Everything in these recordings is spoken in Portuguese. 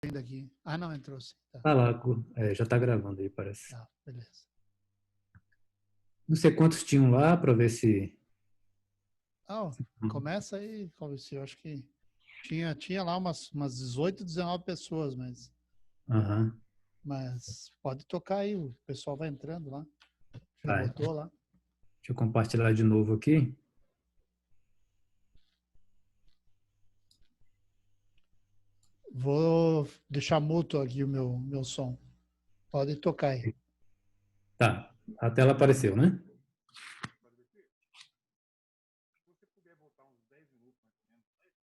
ainda aqui. Ah, não, entrou sim. Tá, Tá lá, já está gravando aí, parece. tá, beleza. Não sei quantos tinham lá para ver se... Ah, começa aí, Calvício. Eu acho que tinha lá umas 18, 19 pessoas, Aham. mas pode tocar aí, o pessoal vai entrando lá. Já Tá, botou lá. deixa eu compartilhar de novo aqui. Vou deixar mútuo aqui o meu som. Pode tocar aí. Tá, a tela apareceu, né?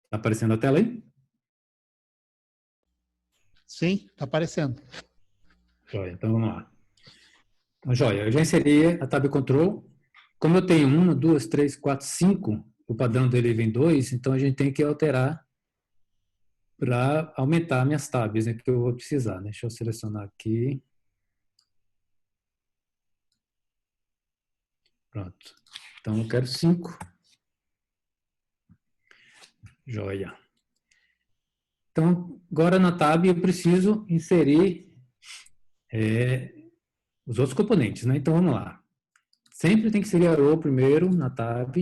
Tá aparecendo a tela aí? Sim, tá aparecendo. Joia, então vamos lá. Então, joia, eu já inseri a Tab Control. Como eu tenho 1, 2, 3, 4, 5, o padrão dele vem 2, então a gente tem que alterar para aumentar minhas tabs, né, que eu vou precisar. Né? Deixa eu selecionar aqui. Pronto. Então eu quero 5. Joia. Então, agora na tab eu preciso inserir os outros componentes, né? Então vamos lá. Sempre tem que inserir a row primeiro na tab.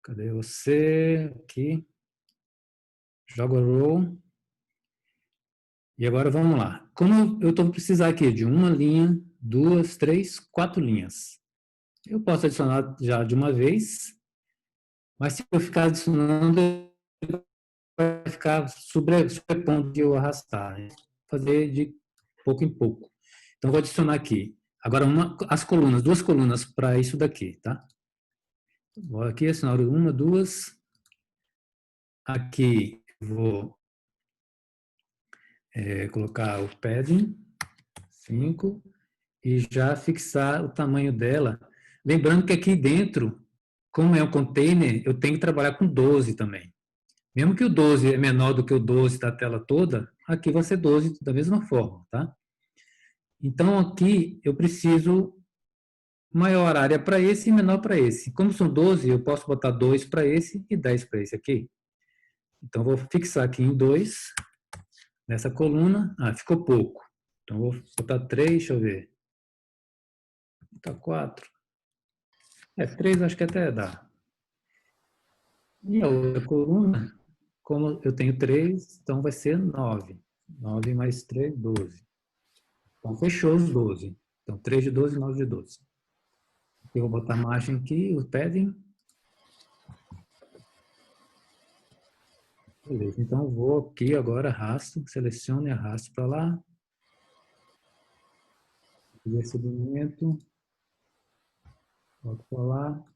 Cadê você? Aqui. Jogo a row. E agora vamos lá. Como eu estou precisar aqui de uma linha, 2, 3, 4 linhas. Eu posso adicionar já de uma vez, mas se eu ficar adicionando, vai ficar sobrepondo de eu arrastar. Né? Fazer de pouco em pouco. Então, vou adicionar aqui. Agora, as colunas, 2 colunas para isso daqui, tá? Vou aqui, adicionar 1, 2. Aqui, vou colocar o padding, 5. E já fixar o tamanho dela. Lembrando que aqui dentro, como é um container, eu tenho que trabalhar com 12 também. Mesmo que o 12 é menor do que o 12 da tela toda, aqui vai ser 12 da mesma forma, tá? Então, aqui eu preciso maior área para esse e menor para esse. Como são 12, eu posso botar 2 para esse e 10 para esse aqui. Então, vou fixar aqui em 2, nessa coluna. Ah, ficou pouco. Então, vou botar 3, deixa eu ver. Vou botar 4. 3 acho que até dá. E a outra coluna, como eu tenho 3, então vai ser 9. 9 mais 3, 12. Então, fechou os 12. Então, 3 de 12, 9 de 12. Eu vou botar a margem aqui, o padding. Beleza, então eu vou aqui agora, arrasto, seleciono e arrasto para lá. Fazer esse movimento. Volto para lá.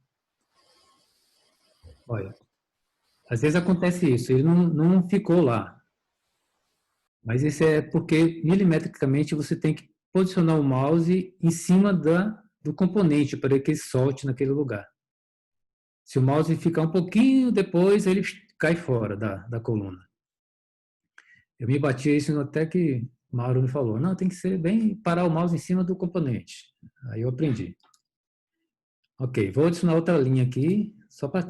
Olha, às vezes acontece isso, ele não ficou lá. Mas isso é porque, milimetricamente, você tem que posicionar o mouse em cima do componente para que ele solte naquele lugar. Se o mouse ficar um pouquinho depois, ele cai fora da coluna. Eu me bati isso até que o Mauro me falou, não, tem que ser bem, parar o mouse em cima do componente. Aí eu aprendi. Ok, vou adicionar outra linha aqui, só para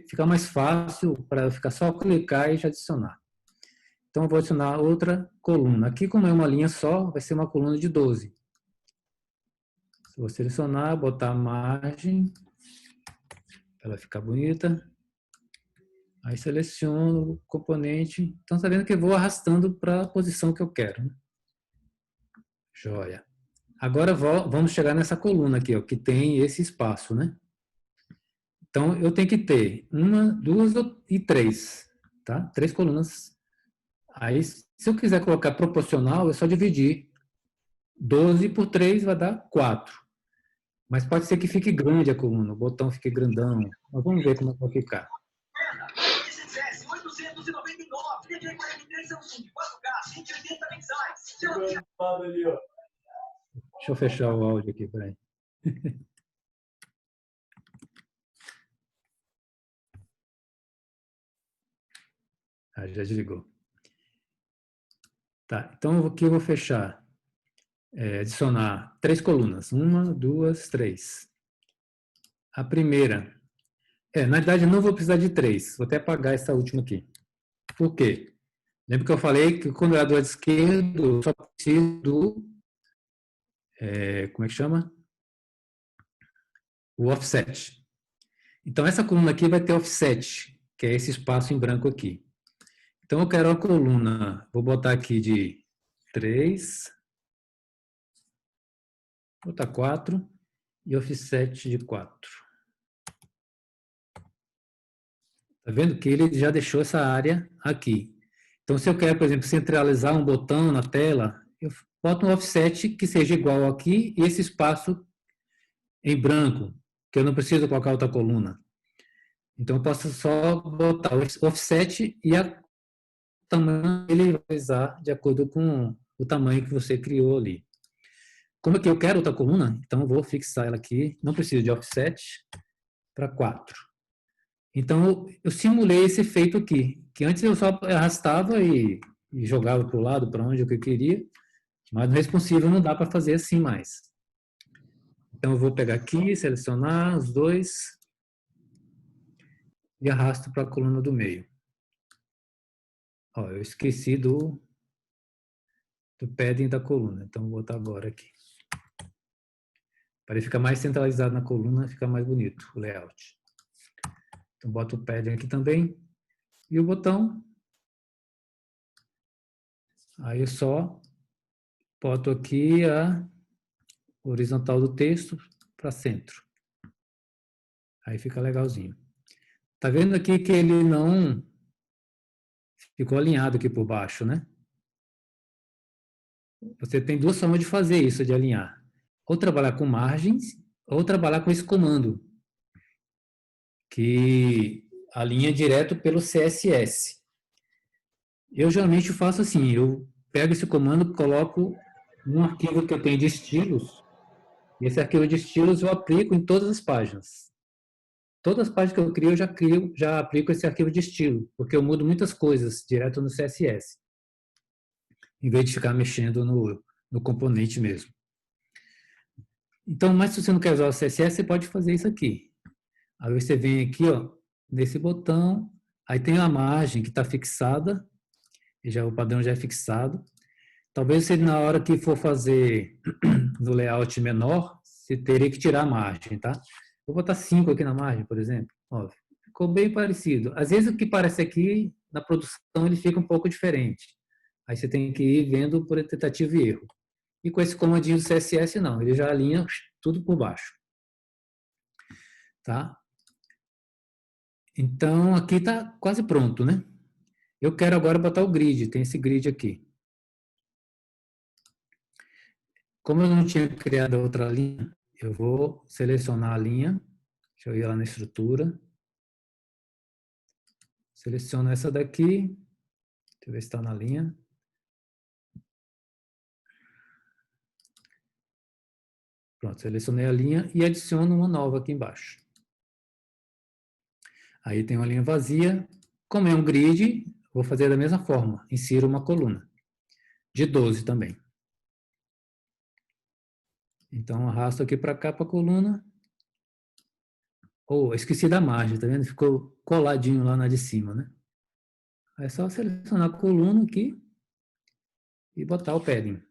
ficar mais fácil, para ficar só clicar e já adicionar. Então, eu vou adicionar outra coluna. Aqui, como é uma linha só, vai ser uma coluna de 12. Vou selecionar, botar a margem, para ela ficar bonita. Aí seleciono o componente. Então, está vendo que eu vou arrastando para a posição que eu quero. Né? Joia. Agora, vamos chegar nessa coluna aqui, ó, que tem esse espaço, né? Então, eu tenho que ter 1, 2 e 3, tá? 3 colunas. Aí, se eu quiser colocar proporcional, é só dividir. 12 por 3 vai dar 4. Mas pode ser que fique grande a coluna, o botão fique grandão. Mas vamos ver como vai ficar. Deixa eu fechar o áudio aqui, peraí. Ah, já desligou. Tá, então aqui eu vou fechar. Adicionar 3 colunas. 1, 2, 3. A primeira. Na verdade, eu não vou precisar de 3. Vou até apagar essa última aqui. Por quê? Lembra que eu falei que quando é do lado esquerdo, eu só preciso do, como é que chama? O offset. Então, essa coluna aqui vai ter offset, que é esse espaço em branco aqui. Então, eu quero a coluna, vou botar aqui de 3, vou botar 4 e offset de 4. Tá vendo que ele já deixou essa área aqui. Então, se eu quero, por exemplo, centralizar um botão na tela, eu boto um offset que seja igual aqui e esse espaço em branco, que eu não preciso colocar outra coluna. Então, eu posso só botar o offset e o tamanho ele vai usar de acordo com o tamanho que você criou ali. Como é que eu quero outra coluna? Então, eu vou fixar ela aqui. Não preciso de offset para 4. Então, eu simulei esse efeito aqui, que antes eu só arrastava e jogava para o lado, para onde eu queria, mas no responsivo não dá para fazer assim mais. Então, eu vou pegar aqui, selecionar os dois e arrasto para a coluna do meio. Ó, eu esqueci do padding da coluna, então vou botar agora aqui. Para ele ficar mais centralizado na coluna, fica mais bonito o layout. Então, boto o padding aqui também. E o botão. Aí eu só boto aqui a horizontal do texto para centro. Aí fica legalzinho. Tá vendo aqui que ele não ficou alinhado aqui por baixo, né? Você tem duas formas de fazer isso, de alinhar. Ou trabalhar com margens, ou trabalhar com esse comando, que alinha direto pelo CSS. Eu geralmente faço assim, eu pego esse comando, coloco num arquivo que eu tenho de estilos, e esse arquivo de estilos eu aplico em todas as páginas. Todas as páginas que eu crio, já aplico esse arquivo de estilo, porque eu mudo muitas coisas direto no CSS, em vez de ficar mexendo no componente mesmo. Então, mas se você não quer usar o CSS, você pode fazer isso aqui. Aí você vem aqui, ó, nesse botão, aí tem a margem que está fixada, o padrão já é fixado. Talvez você, na hora que for fazer no layout menor, você teria que tirar a margem, tá? Vou botar 5 aqui na margem, por exemplo. Ó, ficou bem parecido. Às vezes o que parece aqui, na produção, ele fica um pouco diferente. Aí você tem que ir vendo por tentativa e erro. E com esse comandinho do CSS, não. Ele já alinha tudo por baixo. Tá? Então, aqui está quase pronto, né? Eu quero agora botar o grid. Tem esse grid aqui. Como eu não tinha criado outra linha, eu vou selecionar a linha. Deixa eu ir lá na estrutura. Seleciono essa daqui. Deixa eu ver se está na linha. Pronto, selecionei a linha e adiciono uma nova aqui embaixo. Aí tem uma linha vazia. Como é um grid, vou fazer da mesma forma. Insiro uma coluna. De 12 também. Então, arrasto aqui para cá para a coluna. Oh, esqueci da margem, tá vendo? Ficou coladinho lá na de cima, né? É só selecionar a coluna aqui e botar o padding.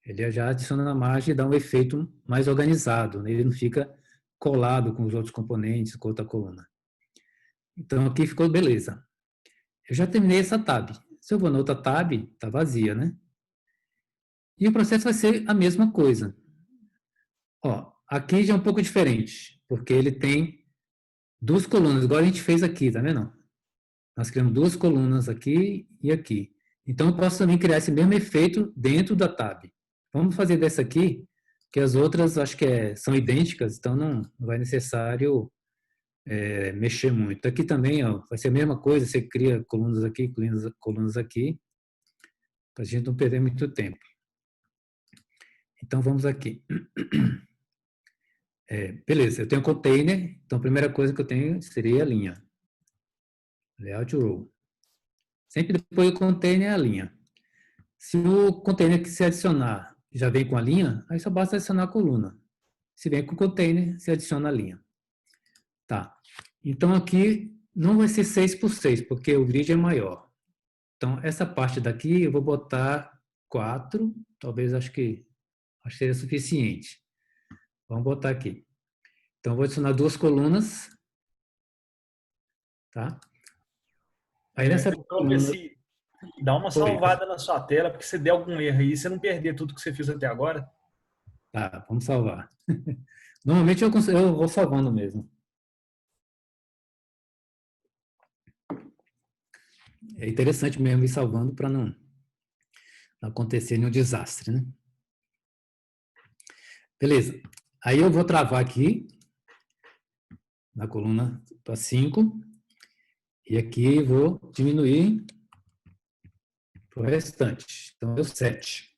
Ele já adiciona na margem e dá um efeito mais organizado, né? Ele não fica colado com os outros componentes, com outra coluna. Então, aqui ficou beleza. Eu já terminei essa tab. Se eu vou na outra tab, tá vazia, né? E o processo vai ser a mesma coisa. Ó, aqui já é um pouco diferente, porque ele tem duas colunas, igual a gente fez aqui, tá vendo? Nós criamos duas colunas aqui e aqui. Então, eu posso também criar esse mesmo efeito dentro da tab. Vamos fazer dessa aqui, que as outras acho que são idênticas, então não vai necessário mexer muito. Aqui também ó, vai ser a mesma coisa, você cria colunas aqui, para a gente não perder muito tempo. Então, vamos aqui. Beleza, eu tenho container, então a primeira coisa que eu tenho seria a linha. Layout row. Sempre depois do container é a linha. Se o container que se adicionar já vem com a linha, aí só basta adicionar a coluna. Se vem com o container, se adiciona a linha. Tá. Então aqui não vai ser 6 por 6, porque o grid é maior. Então, essa parte daqui eu vou botar 4, talvez acho que seria suficiente. Vamos botar aqui. Então, eu vou adicionar 2 colunas, tá? Aí nessa Então, coluna... Messi, dá uma Oi, salvada na sua tela, porque se der algum erro aí, você não perder tudo que você fez até agora. tá, vamos salvar. Normalmente eu vou salvando mesmo. É interessante mesmo ir salvando para não acontecer nenhum desastre, né? Beleza. Aí eu vou travar aqui na coluna para 5 e aqui vou diminuir para o restante. Então deu 7.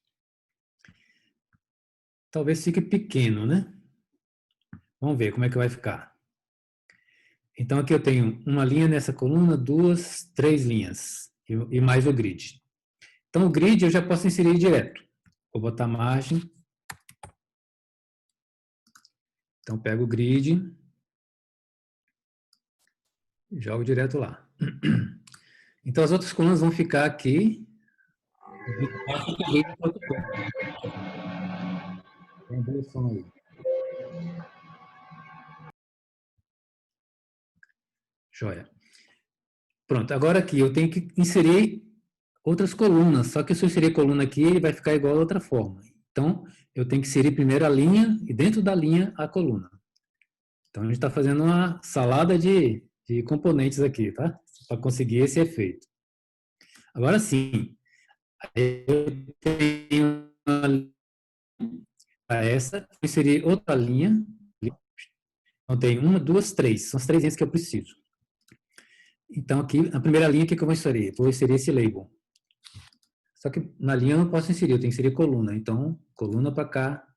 Talvez fique pequeno, né? Vamos ver como é que vai ficar. Então aqui eu tenho uma linha nessa coluna, 2, 3 linhas e mais o grid. Então o grid eu já posso inserir direto. Vou botar margem. Então pego o grid e jogo direto lá. Então as outras colunas vão ficar aqui. Tem um som aí. Joia. Pronto, agora aqui eu tenho que inserir outras colunas, só que se eu inserir a coluna aqui, ele vai ficar igual a outra forma. Então, eu tenho que inserir primeiro a linha e dentro da linha a coluna. Então, a gente está fazendo uma salada de componentes aqui, tá? Para conseguir esse efeito. Agora sim, eu tenho essa, vou inserir outra linha. Então, tem 1, 2, 3. São as 3 linhas que eu preciso. Então, aqui, a primeira linha, o que eu vou inserir? Vou inserir esse label. Só que na linha eu não posso inserir, eu tenho que inserir coluna. Então, coluna para cá,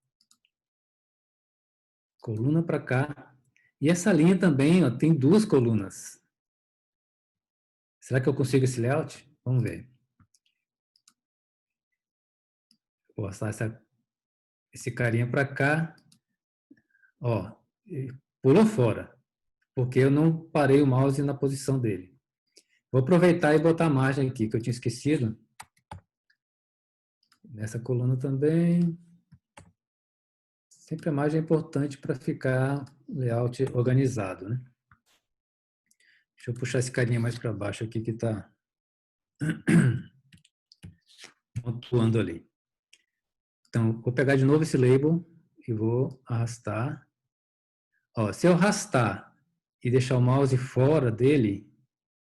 coluna para cá. E essa linha também ó, tem 2 colunas. Será que eu consigo esse layout? Vamos ver. Vou passar esse carinha para cá. Ó, pulou fora, porque eu não parei o mouse na posição dele. Vou aproveitar e botar a margem aqui, que eu tinha esquecido. Nessa coluna também. Sempre a margem é importante para ficar o layout organizado, né? Deixa eu puxar esse carinha mais para baixo aqui que está pontuando ali. Então, vou pegar de novo esse label e vou arrastar. Ó, se eu arrastar e deixar o mouse fora dele,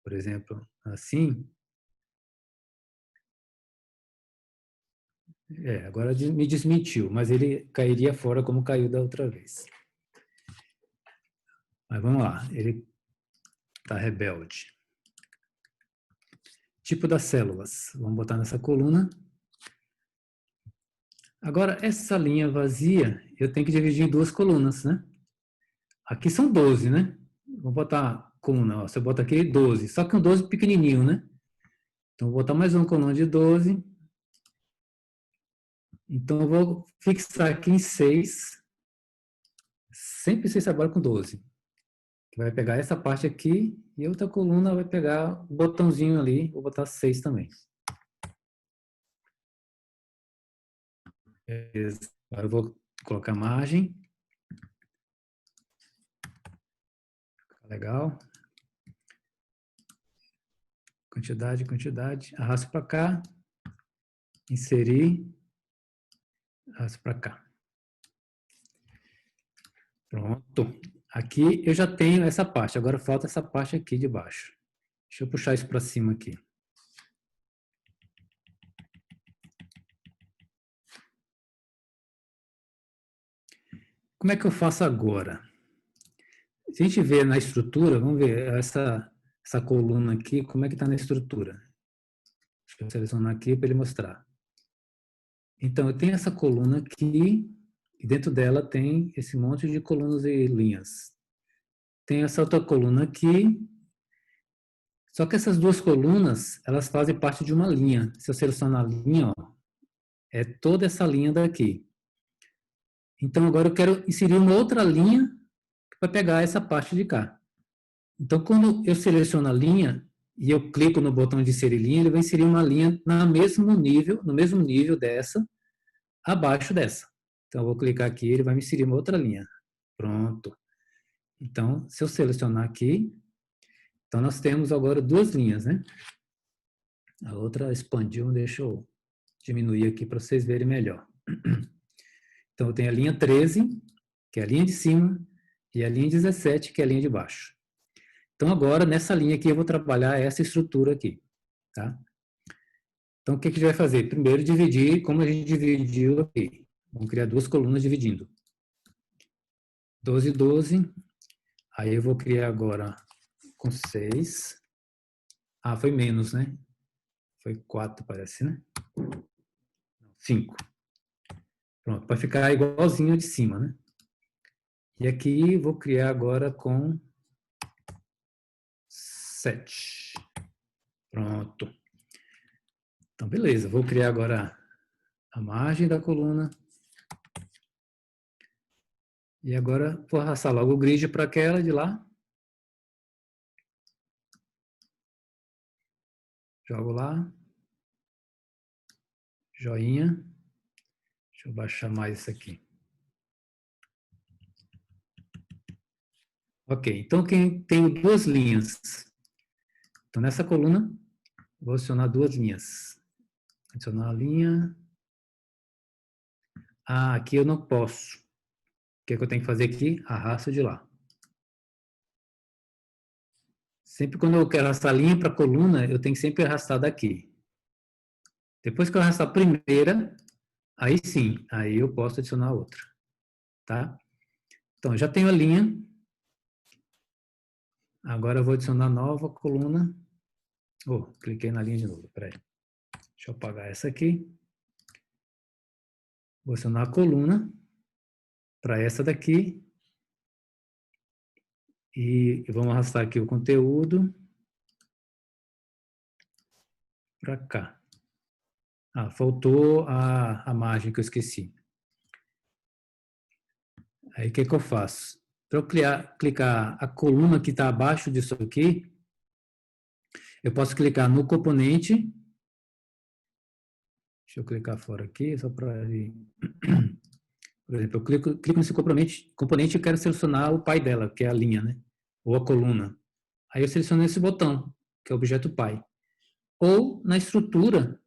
por exemplo, assim. Agora me desmentiu, mas ele cairia fora como caiu da outra vez. Mas vamos lá, ele está rebelde. Tipo das células. Vamos botar nessa coluna. Agora, essa linha vazia, eu tenho que dividir em 2 colunas, né? Aqui são 12, né? Vou botar coluna, ó, você bota aqui 12, só que um 12 pequenininho, né? Então, vou botar mais uma coluna de 12. Então, eu vou fixar aqui em 6. Sempre 6 trabalha com 12. Vai pegar essa parte aqui e outra coluna vai pegar o botãozinho ali, vou botar 6 também. Beleza. Agora eu vou colocar margem. Legal. Quantidade. Arrasto para cá. Inserir. Arrasto para cá. Pronto. Aqui eu já tenho essa parte. Agora falta essa parte aqui de baixo. Deixa eu puxar isso para cima aqui. Como é que eu faço agora? Se a gente ver na estrutura, vamos ver essa coluna aqui, como é que está na estrutura. Deixa eu selecionar aqui para ele mostrar. Então, eu tenho essa coluna aqui, e dentro dela tem esse monte de colunas e linhas. Tem essa outra coluna aqui, só que essas 2 colunas, elas fazem parte de uma linha. Se eu selecionar a linha, ó, é toda essa linha daqui. Então, agora eu quero inserir uma outra linha para pegar essa parte de cá. Então, quando eu seleciono a linha, e eu clico no botão de inserir linha, ele vai inserir uma linha no mesmo nível dessa, abaixo dessa. Então, eu vou clicar aqui, ele vai me inserir uma outra linha. Pronto. Então, se eu selecionar aqui, então nós temos agora duas linhas, né? A outra expandiu, deixa eu diminuir aqui para vocês verem melhor. Então, eu tenho a linha 13, que é a linha de cima, e a linha 17, que é a linha de baixo. Então, agora, nessa linha aqui, eu vou trabalhar essa estrutura aqui, tá? Então, o que a gente vai fazer? Primeiro, dividir, como a gente dividiu aqui. Vamos criar duas colunas dividindo. 12, 12. Aí eu vou criar agora com 6. Ah, foi menos, né? Foi 4, parece, né? 5. Pronto, para ficar igualzinho de cima, né? E aqui vou criar agora com 7. Pronto. Então, beleza. Vou criar agora a margem da coluna. E agora vou arrastar logo o grid para aquela de lá. Jogo lá. Joinha. Deixa eu baixar mais isso aqui. Ok, então tenho duas linhas. Então, nessa coluna, vou adicionar duas linhas. Adicionar a linha. Ah, aqui eu não posso. O que eu tenho que fazer aqui? Arrasto de lá. Sempre quando eu quero arrastar a linha para a coluna, eu tenho que sempre arrastar daqui. Depois que eu arrastar a primeira, aí sim, aí eu posso adicionar a outra. Tá? Então, já tenho a linha. Agora eu vou adicionar a nova coluna. Oh, cliquei na linha de novo, peraí. Deixa eu apagar essa aqui. Vou adicionar a coluna para essa daqui. E vamos arrastar aqui o conteúdo para cá. Ah, faltou a margem que eu esqueci. Aí o que eu faço? Para eu clicar a coluna que está abaixo disso aqui, eu posso clicar no componente. Deixa eu clicar fora aqui, só para... Por exemplo, eu clico nesse componente e quero selecionar o pai dela, que é a linha, né? Ou a coluna. Aí eu seleciono esse botão, que é o objeto pai. Ou na estrutura,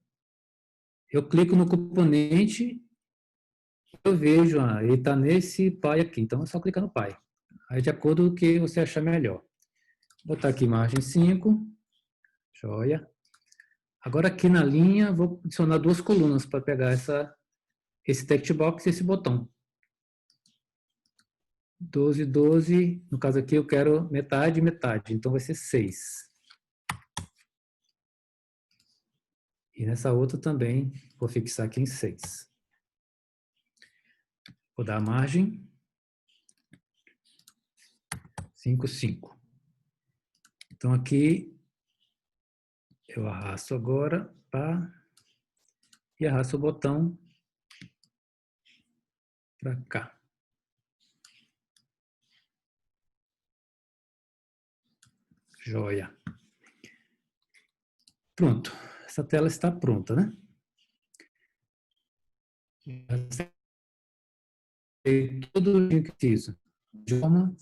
eu clico no componente, eu vejo, ele está nesse pai aqui, então é só clicar no pai. Aí de acordo com o que você achar melhor. Vou botar aqui margem 5, joia. Agora aqui na linha, vou adicionar duas colunas para pegar esse text box e esse botão. 12, 12, no caso aqui eu quero metade, metade, então vai ser 6. E nessa outra também, vou fixar aqui em 6. Vou dar a margem. 5, 5. Então aqui, eu arrasto agora, pá, e arrasto o botão para cá. Joia. Pronto. Essa tela está pronta, né? Tudo o que eu preciso. De forma,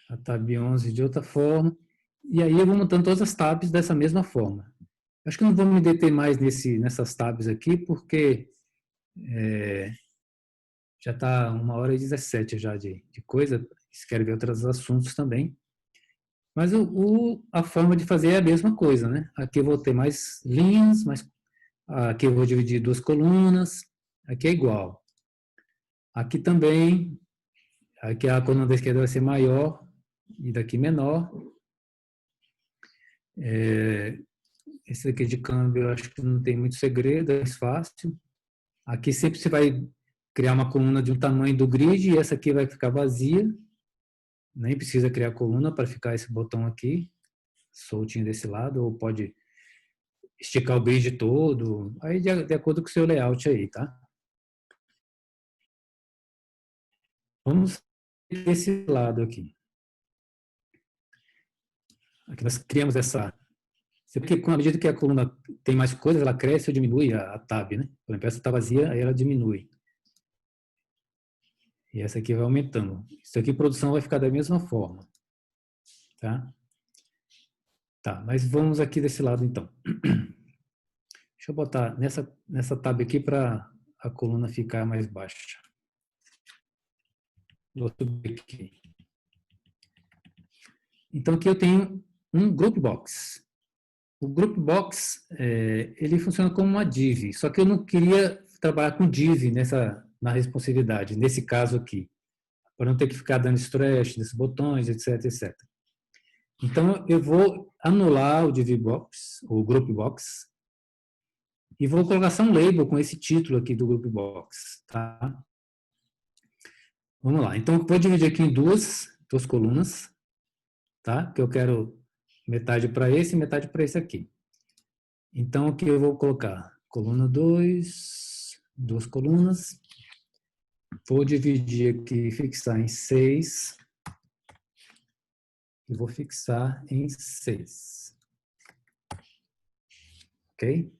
a tab 11 de outra forma. E aí eu vou montando todas as tabs dessa mesma forma. Acho que não vou me deter mais nessas tabs aqui, porque já está 1h17 já de coisa. Se quer ver outros assuntos também. Mas a forma de fazer é a mesma coisa, né? Aqui eu vou ter mais linhas, aqui eu vou dividir duas colunas, aqui é igual. Aqui também, aqui a coluna da esquerda vai ser maior e daqui menor. Esse aqui de câmbio eu acho que não tem muito segredo, é mais fácil. Aqui sempre você vai criar uma coluna de um tamanho do grid e essa aqui vai ficar vazia. Nem precisa criar coluna para ficar esse botão aqui, soltinho desse lado, ou pode esticar o grid todo, aí de acordo com o seu layout aí, tá? Vamos desse lado aqui. Aqui nós criamos essa Porque à medida que a coluna tem mais coisas, ela cresce ou diminui a tab, né? Por exemplo, essa está vazia, aí ela diminui. E essa aqui vai aumentando. Isso aqui, produção, vai ficar da mesma forma. Tá? Tá, mas vamos aqui desse lado, então. Deixa eu botar nessa tab aqui para a coluna ficar mais baixa. Vou subir aqui. Então, aqui eu tenho um group box. O group box, ele funciona como uma div, só que eu não queria trabalhar com div na responsividade, nesse caso aqui, para não ter que ficar dando stretch nesses botões, etc, etc. Então, eu vou anular o div box, o group box, e vou colocar só um label com esse título aqui do group box, tá? Vamos lá. Então, eu vou dividir aqui em duas colunas, tá? Que eu quero metade para esse e metade para esse aqui. Então, aqui eu vou colocar coluna 2, duas colunas. Vou dividir aqui, fixar em 6. E vou fixar em 6. Ok?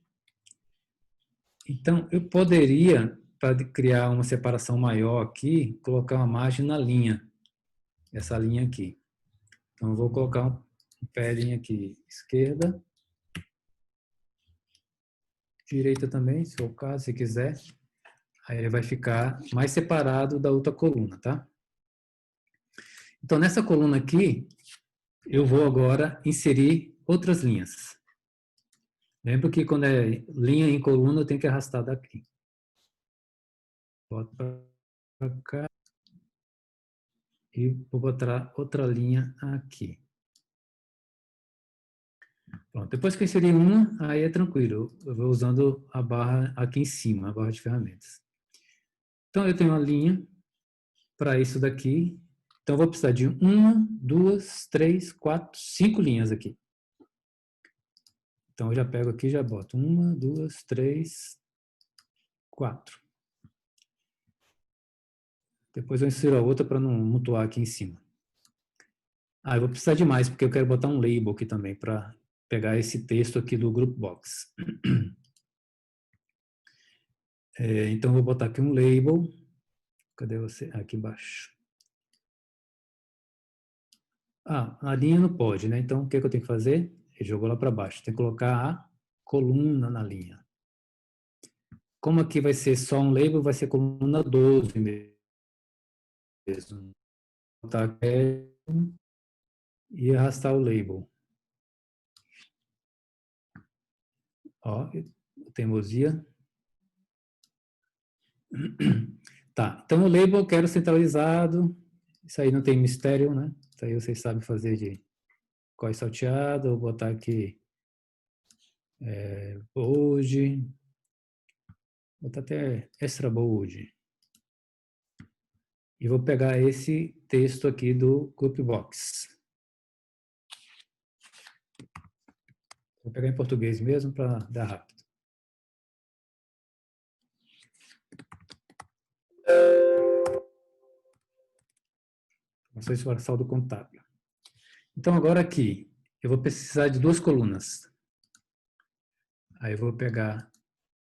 Então, eu poderia, para criar uma separação maior aqui, colocar uma margem na linha. Essa linha aqui. Então, eu vou colocar um padding aqui, esquerda. Direita também, se for o caso, se quiser. Aí ele vai ficar mais separado da outra coluna, tá? Então, nessa coluna aqui, eu vou agora inserir outras linhas. Lembra que quando é linha em coluna, eu tenho que arrastar daqui. Bota para cá. E vou botar outra linha aqui. Pronto. Depois que eu inseri uma, aí é tranquilo. Eu vou usando a barra aqui em cima, a barra de ferramentas. Então, eu tenho uma linha para isso daqui. Então, eu vou precisar de 1, 2, 3, 4, 5 linhas aqui. Então, eu já pego aqui e já boto 1, 2, 3, 4. Depois eu insiro a outra para não mutuar aqui em cima. Eu vou precisar de mais, porque eu quero botar um label aqui também para pegar esse texto aqui do group box. Então, eu vou botar aqui um label. Cadê você? Aqui embaixo. A linha não pode, né? Então, o que eu tenho que fazer? Ele jogou lá para baixo. Tem que colocar a coluna na linha. Como aqui vai ser só um label, vai ser coluna 12 mesmo. Vou botar aqui e arrastar o label. Ó, teimosia. Tá, então o label eu quero centralizado. Isso aí não tem mistério, né? Isso aí vocês sabem fazer de COI salteado. Vou botar aqui bold. Vou botar até extra bold. E vou pegar esse texto aqui do group box. Vou pegar em português mesmo para dar rápido. Vamos ver o saldo contábil. Então, agora aqui, eu vou precisar de duas colunas. Aí eu vou pegar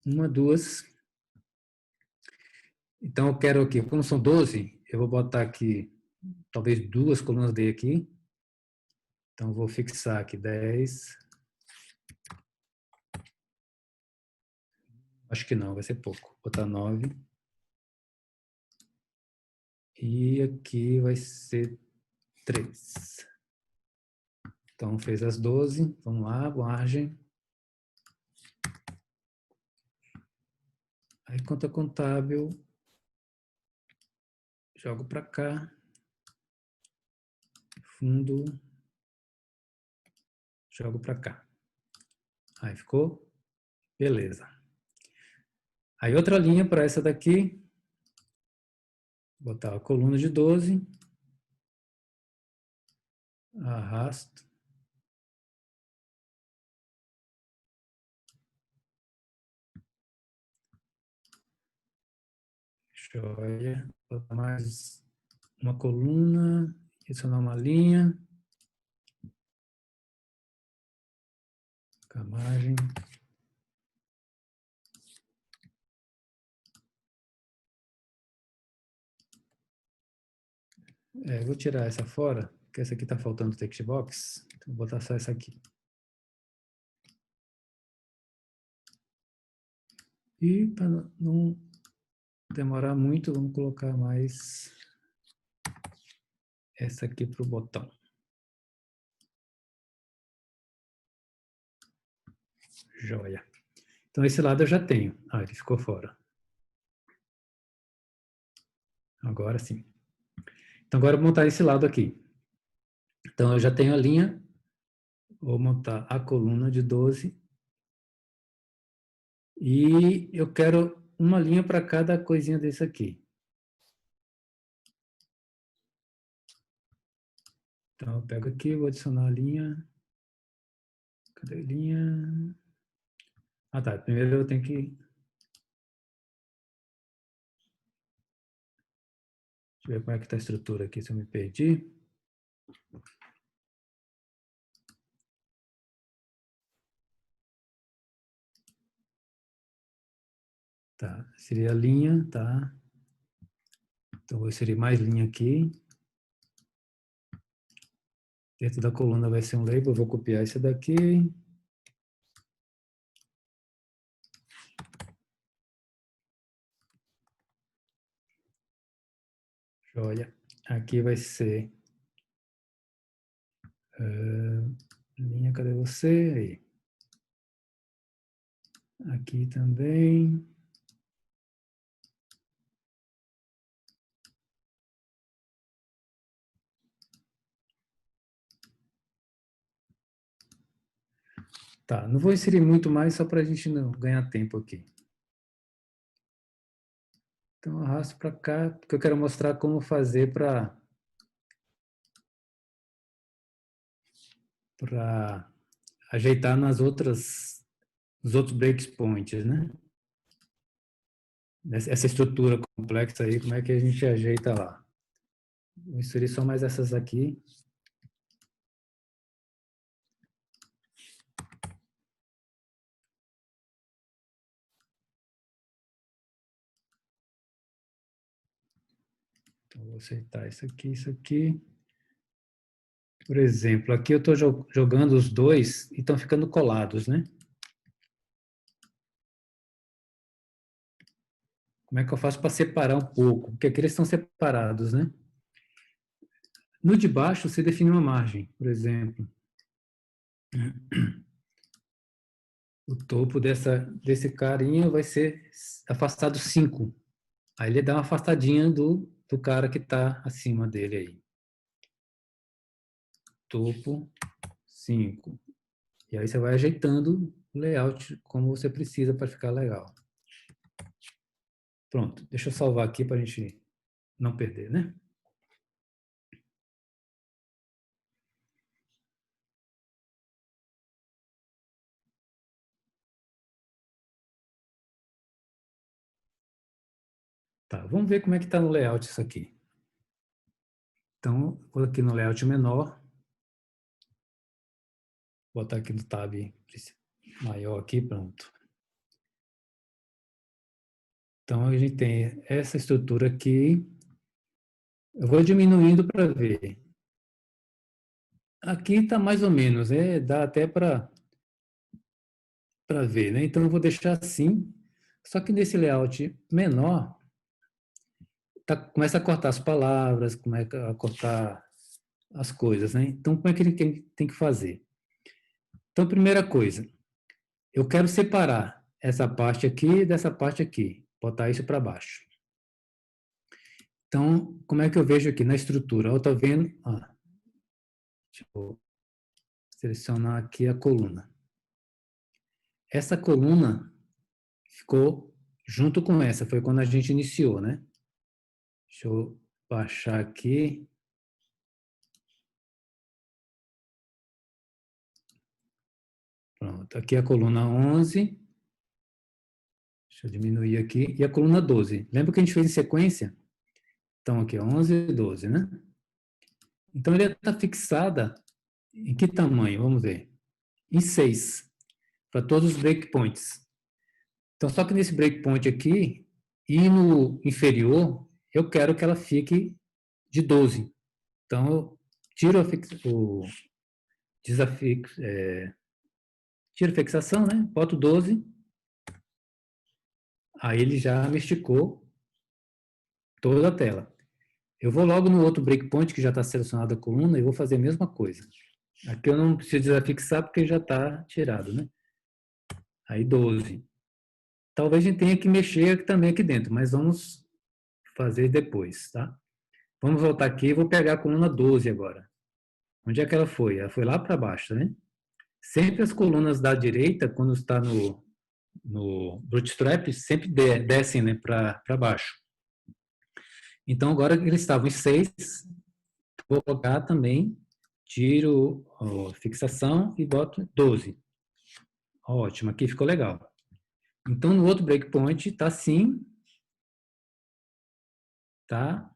uma, duas. Então, eu quero aqui, como são 12, eu vou botar aqui, talvez duas colunas D aqui. Então, eu vou fixar aqui 10. Acho que não, vai ser pouco. Vou botar 9. E aqui vai ser 3. Então, fez as 12. Vamos lá, margem. Aí, conta contábil. Jogo para cá. Fundo. Jogo para cá. Aí, ficou? Beleza. Aí, outra linha para essa daqui. Botar a coluna de 12. Arrasto. Joia. Botar mais uma coluna. Adicionar uma linha. a margem. Vou tirar essa fora, porque essa aqui está faltando text box. Então, vou botar só essa aqui. E para não demorar muito, vamos colocar mais essa aqui para o botão. Joia. Então, esse lado eu já tenho. Ah, ele ficou fora. Agora sim. Então, agora eu vou montar esse lado aqui. Então, eu já tenho a linha. Vou montar a coluna de 12. E eu quero uma linha para cada coisinha desse aqui. Então, eu pego aqui, vou adicionar a linha. Cadê a linha? Ah, tá. Primeiro eu tenho que... Deixa eu ver como é que está a estrutura aqui, se eu me perdi. Tá, seria a linha, tá? Então, vou inserir mais linha aqui. Dentro da coluna vai ser um label, eu vou copiar esse daqui. Joia. Aqui vai ser... linha, cadê você? Aí. Aqui também. Tá, não vou inserir muito mais, só para a gente não ganhar tempo aqui. Então, eu arrasto para cá, porque eu quero mostrar como fazer para ajeitar nos outros breakpoints, né? Essa estrutura complexa aí, como é que a gente ajeita lá? Vou inserir só mais essas aqui. Então, vou aceitar isso aqui, isso aqui. Por exemplo, aqui eu estou jogando os dois e estão ficando colados, né? Como é que eu faço para separar um pouco? Porque aqui eles estão separados, né? No de baixo, você define uma margem, por exemplo. O topo desse carinha vai ser afastado 5. Aí ele dá uma afastadinha do cara que está acima dele aí. Topo 5. E aí você vai ajeitando o layout como você precisa para ficar legal. Pronto, deixa eu salvar aqui para a gente não perder, né? Tá, vamos ver como é que está no layout isso aqui. Então, vou aqui no layout menor. Vou botar aqui no tab maior aqui, pronto. Então, a gente tem essa estrutura aqui. Eu vou diminuindo para ver. Aqui está mais ou menos, dá até para ver, né? Então, eu vou deixar assim. Só que nesse layout menor, começa a cortar as palavras, começa a cortar as coisas, né? Então, como é que ele tem que fazer? Então, primeira coisa, eu quero separar essa parte aqui dessa parte aqui, botar isso para baixo. Então, como é que eu vejo aqui na estrutura? Eu estou vendo... deixa eu selecionar aqui a coluna. Essa coluna ficou junto com essa, foi quando a gente iniciou, né? Deixa eu baixar aqui. Pronto, aqui a coluna 11. Deixa eu diminuir aqui. E a coluna 12. Lembra que a gente fez em sequência? Então, aqui, 11 e 12, né? Então, ele está fixada em que tamanho? Vamos ver. Em 6. para todos os breakpoints. Então, só que nesse breakpoint aqui, e no inferior, eu quero que ela fique de 12. Então, eu tiro o desafio, tiro a fixação, né? Boto 12. Aí ele já me esticou toda a tela. Eu vou logo no outro breakpoint, que já está selecionada a coluna, e vou fazer a mesma coisa. Aqui eu não preciso desafixar, porque já está tirado, né? Aí 12. Talvez a gente tenha que mexer também aqui dentro, mas vamos fazer depois, tá? Vamos voltar aqui e vou pegar a coluna 12 agora. Onde é que ela foi? Ela foi lá para baixo, né? Sempre as colunas da direita, quando está no Bootstrap, sempre descem, né, para baixo. Então, agora eles estavam em 6, vou colocar também, tiro a fixação e boto 12. Ótimo, aqui ficou legal. Então, no outro breakpoint está assim, tá?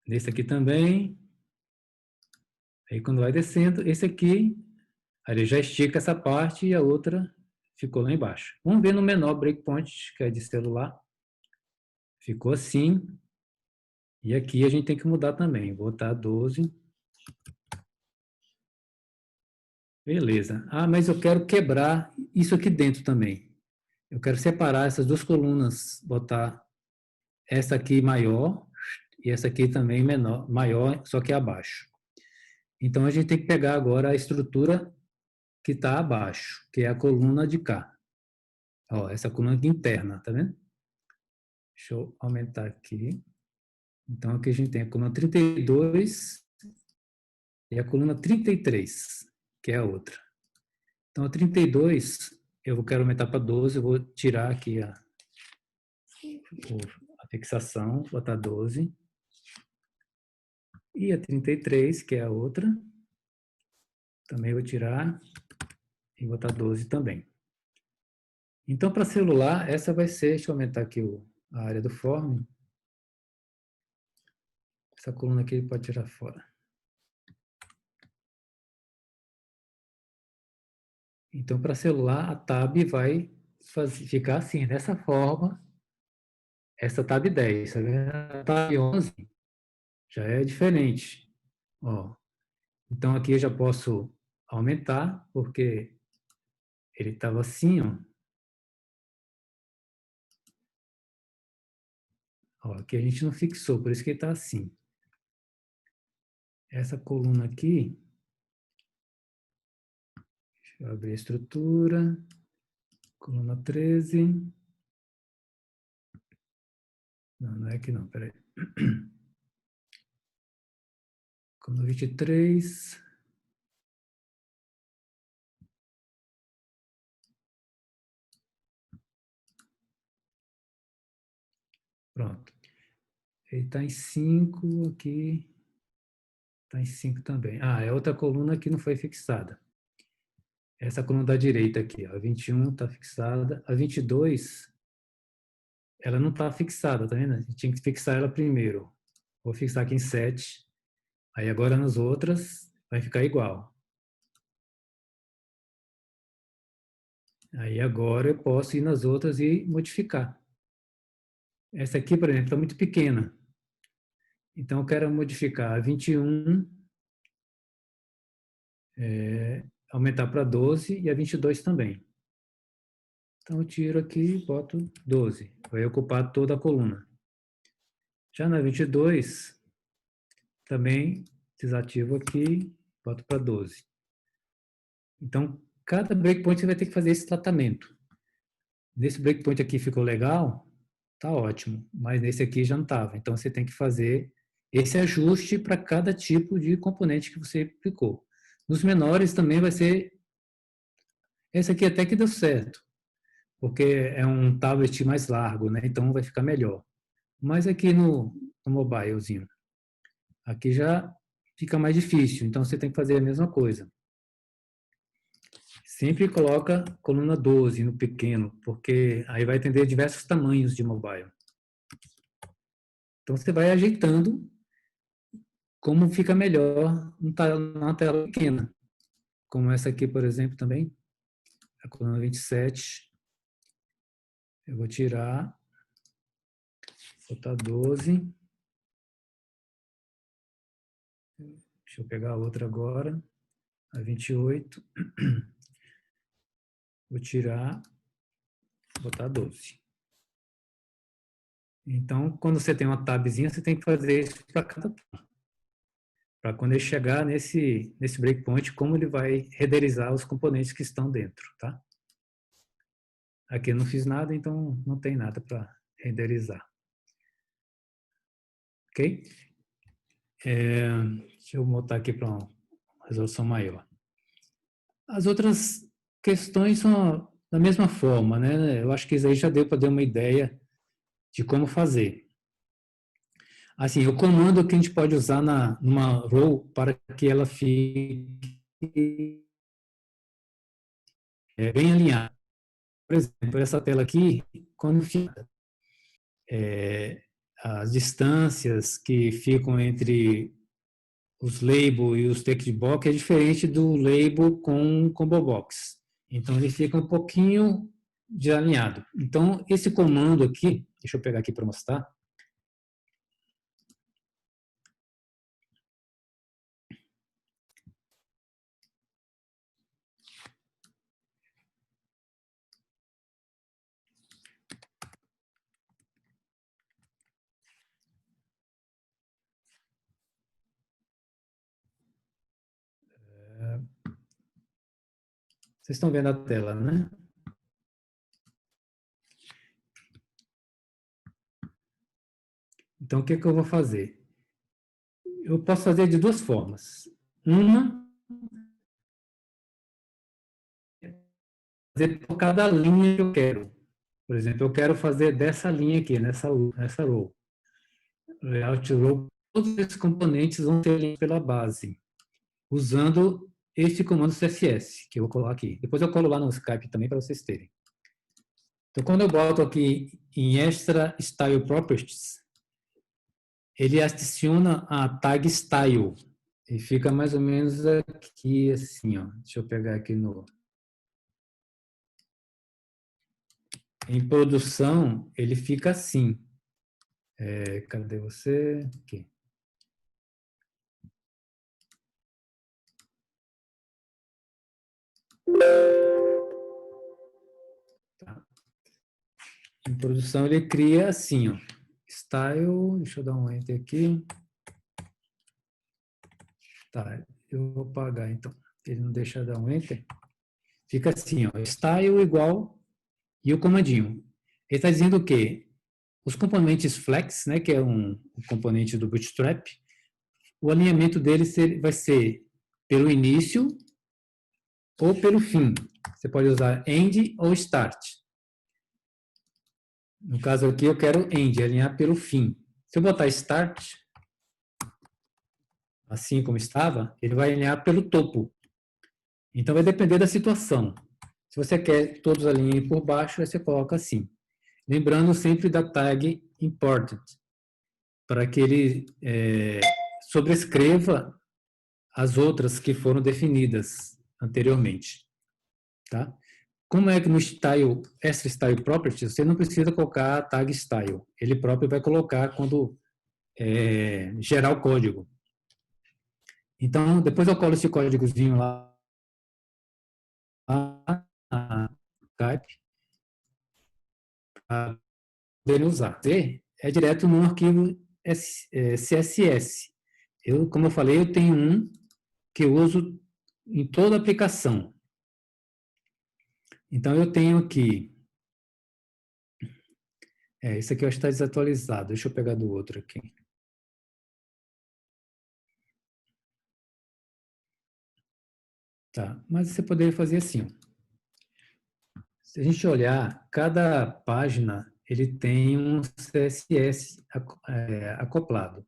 Nesse aqui também. Aí, quando vai descendo, esse aqui, aí ele já estica essa parte e a outra ficou lá embaixo. Vamos ver no menor breakpoint, que é de celular. Ficou assim. E aqui a gente tem que mudar também. Vou botar 12. Beleza. Ah, mas eu quero quebrar isso aqui dentro também. Eu quero separar essas duas colunas, botar essa aqui maior e essa aqui também menor, maior, só que abaixo. Então, a gente tem que pegar agora a estrutura que está abaixo, que é a coluna de cá. Ó, essa coluna aqui interna, tá vendo? Deixa eu aumentar aqui. Então, aqui a gente tem a coluna 32 e a coluna 33, que é a outra. Então, a 32, eu quero aumentar para 12, eu vou tirar aqui a fixação, botar 12. E a 33, que é a outra, também vou tirar e botar 12 também. Então, para celular, essa vai ser, deixa eu aumentar aqui a área do form. Essa coluna aqui ele pode tirar fora. Então, para celular, a tab vai ficar assim, dessa forma. Essa tab 10, tá vendo? A tab 11 já é diferente. Ó. Então, aqui eu já posso aumentar, porque ele estava assim, ó. Ó. Aqui a gente não fixou, por isso que ele está assim. Essa coluna aqui, deixa eu abrir a estrutura, coluna 13. Não, não é aqui não, peraí. Coluna 23. Pronto. Ele está em 5 aqui. Está em 5 também. Ah, é outra coluna que não foi fixada. Essa coluna da direita aqui, ó, a 21 está fixada. A 22, ela não está fixada, tá vendo? A gente tinha que fixar ela primeiro. Vou fixar aqui em 7. Aí agora nas outras vai ficar igual. Aí agora eu posso ir nas outras e modificar. Essa aqui, por exemplo, está muito pequena. Então eu quero modificar a 21, aumentar para 12 e a 22 também. Então eu tiro aqui e boto 12. Vai ocupar toda a coluna. Já na 22, também desativo aqui, boto para 12. Então, cada breakpoint você vai ter que fazer esse tratamento. Nesse breakpoint aqui ficou legal, tá ótimo. Mas nesse aqui já não estava. Então, você tem que fazer esse ajuste para cada tipo de componente que você aplicou. Nos menores também vai ser... Esse aqui até que deu certo, porque é um tablet mais largo, né? Então, vai ficar melhor. Mas aqui no mobilezinho, aqui já fica mais difícil. Então, você tem que fazer a mesma coisa. Sempre coloca coluna 12 no pequeno, porque aí vai atender diversos tamanhos de mobile. Então, você vai ajeitando como fica melhor na tela pequena. Como essa aqui, por exemplo, também. a coluna 27, eu vou tirar, botar 12. Deixa eu pegar a outra agora, a 28. Vou tirar, botar 12. Então, quando você tem uma tabzinha, você tem que fazer isso para cada ponto. Para quando ele chegar nesse breakpoint, como ele vai renderizar os componentes que estão dentro, tá? Aqui eu não fiz nada, então não tem nada para renderizar. Ok? Deixa eu botar aqui para uma resolução maior. As outras questões são da mesma forma, né? Eu acho que isso aí já deu para dar uma ideia de como fazer. Assim, o comando que a gente pode usar numa row para que ela fique bem alinhada. Por exemplo, essa tela aqui, quando fica as distâncias que ficam entre os label e os text box é diferente do label com combo box. Então, ele fica um pouquinho desalinhado. Então, esse comando aqui, deixa eu pegar aqui para mostrar. Vocês estão vendo a tela, né? Então, o que eu vou fazer? Eu posso fazer de duas formas. Uma, fazer por cada linha que eu quero. Por exemplo, eu quero fazer dessa linha aqui, nessa row. Layout row, todos esses componentes vão ser lidos pela base, usando este comando CSS, que eu vou colar aqui. Depois eu colo lá no Skype também para vocês terem. Então, quando eu boto aqui em Extra Style Properties, ele adiciona a tag Style. E fica mais ou menos aqui, assim, ó. Deixa eu pegar aqui no... Em produção, ele fica assim. Cadê você? Aqui. Tá. Em produção, ele cria assim, ó. Style, deixa eu dar um enter aqui. Tá, eu vou apagar, então. Ele não deixa dar um enter. Fica assim, ó. Style igual e o comandinho. Ele está dizendo o quê? Os componentes flex, né, que é um componente do Bootstrap, o alinhamento dele vai ser pelo início ou pelo fim. Você pode usar end ou start. No caso aqui, eu quero end, alinhar pelo fim. Se eu botar start, assim como estava, ele vai alinhar pelo topo. Então, vai depender da situação. Se você quer todos alinhem por baixo, aí você coloca assim. Lembrando sempre da tag important, para que ele sobrescreva as outras que foram definidas anteriormente. Tá? Como é que no style, extra style properties, você não precisa colocar a tag style. Ele próprio vai colocar quando gerar o código. Então, depois eu colo esse códigozinho lá na Skype para poder usar. É direto no arquivo CSS. Como eu falei, eu tenho um que eu uso em toda a aplicação. Então, eu tenho aqui... esse aqui eu acho que está desatualizado. Deixa eu pegar do outro aqui. Tá, mas você poderia fazer assim. Se a gente olhar, cada página ele tem um CSS acoplado.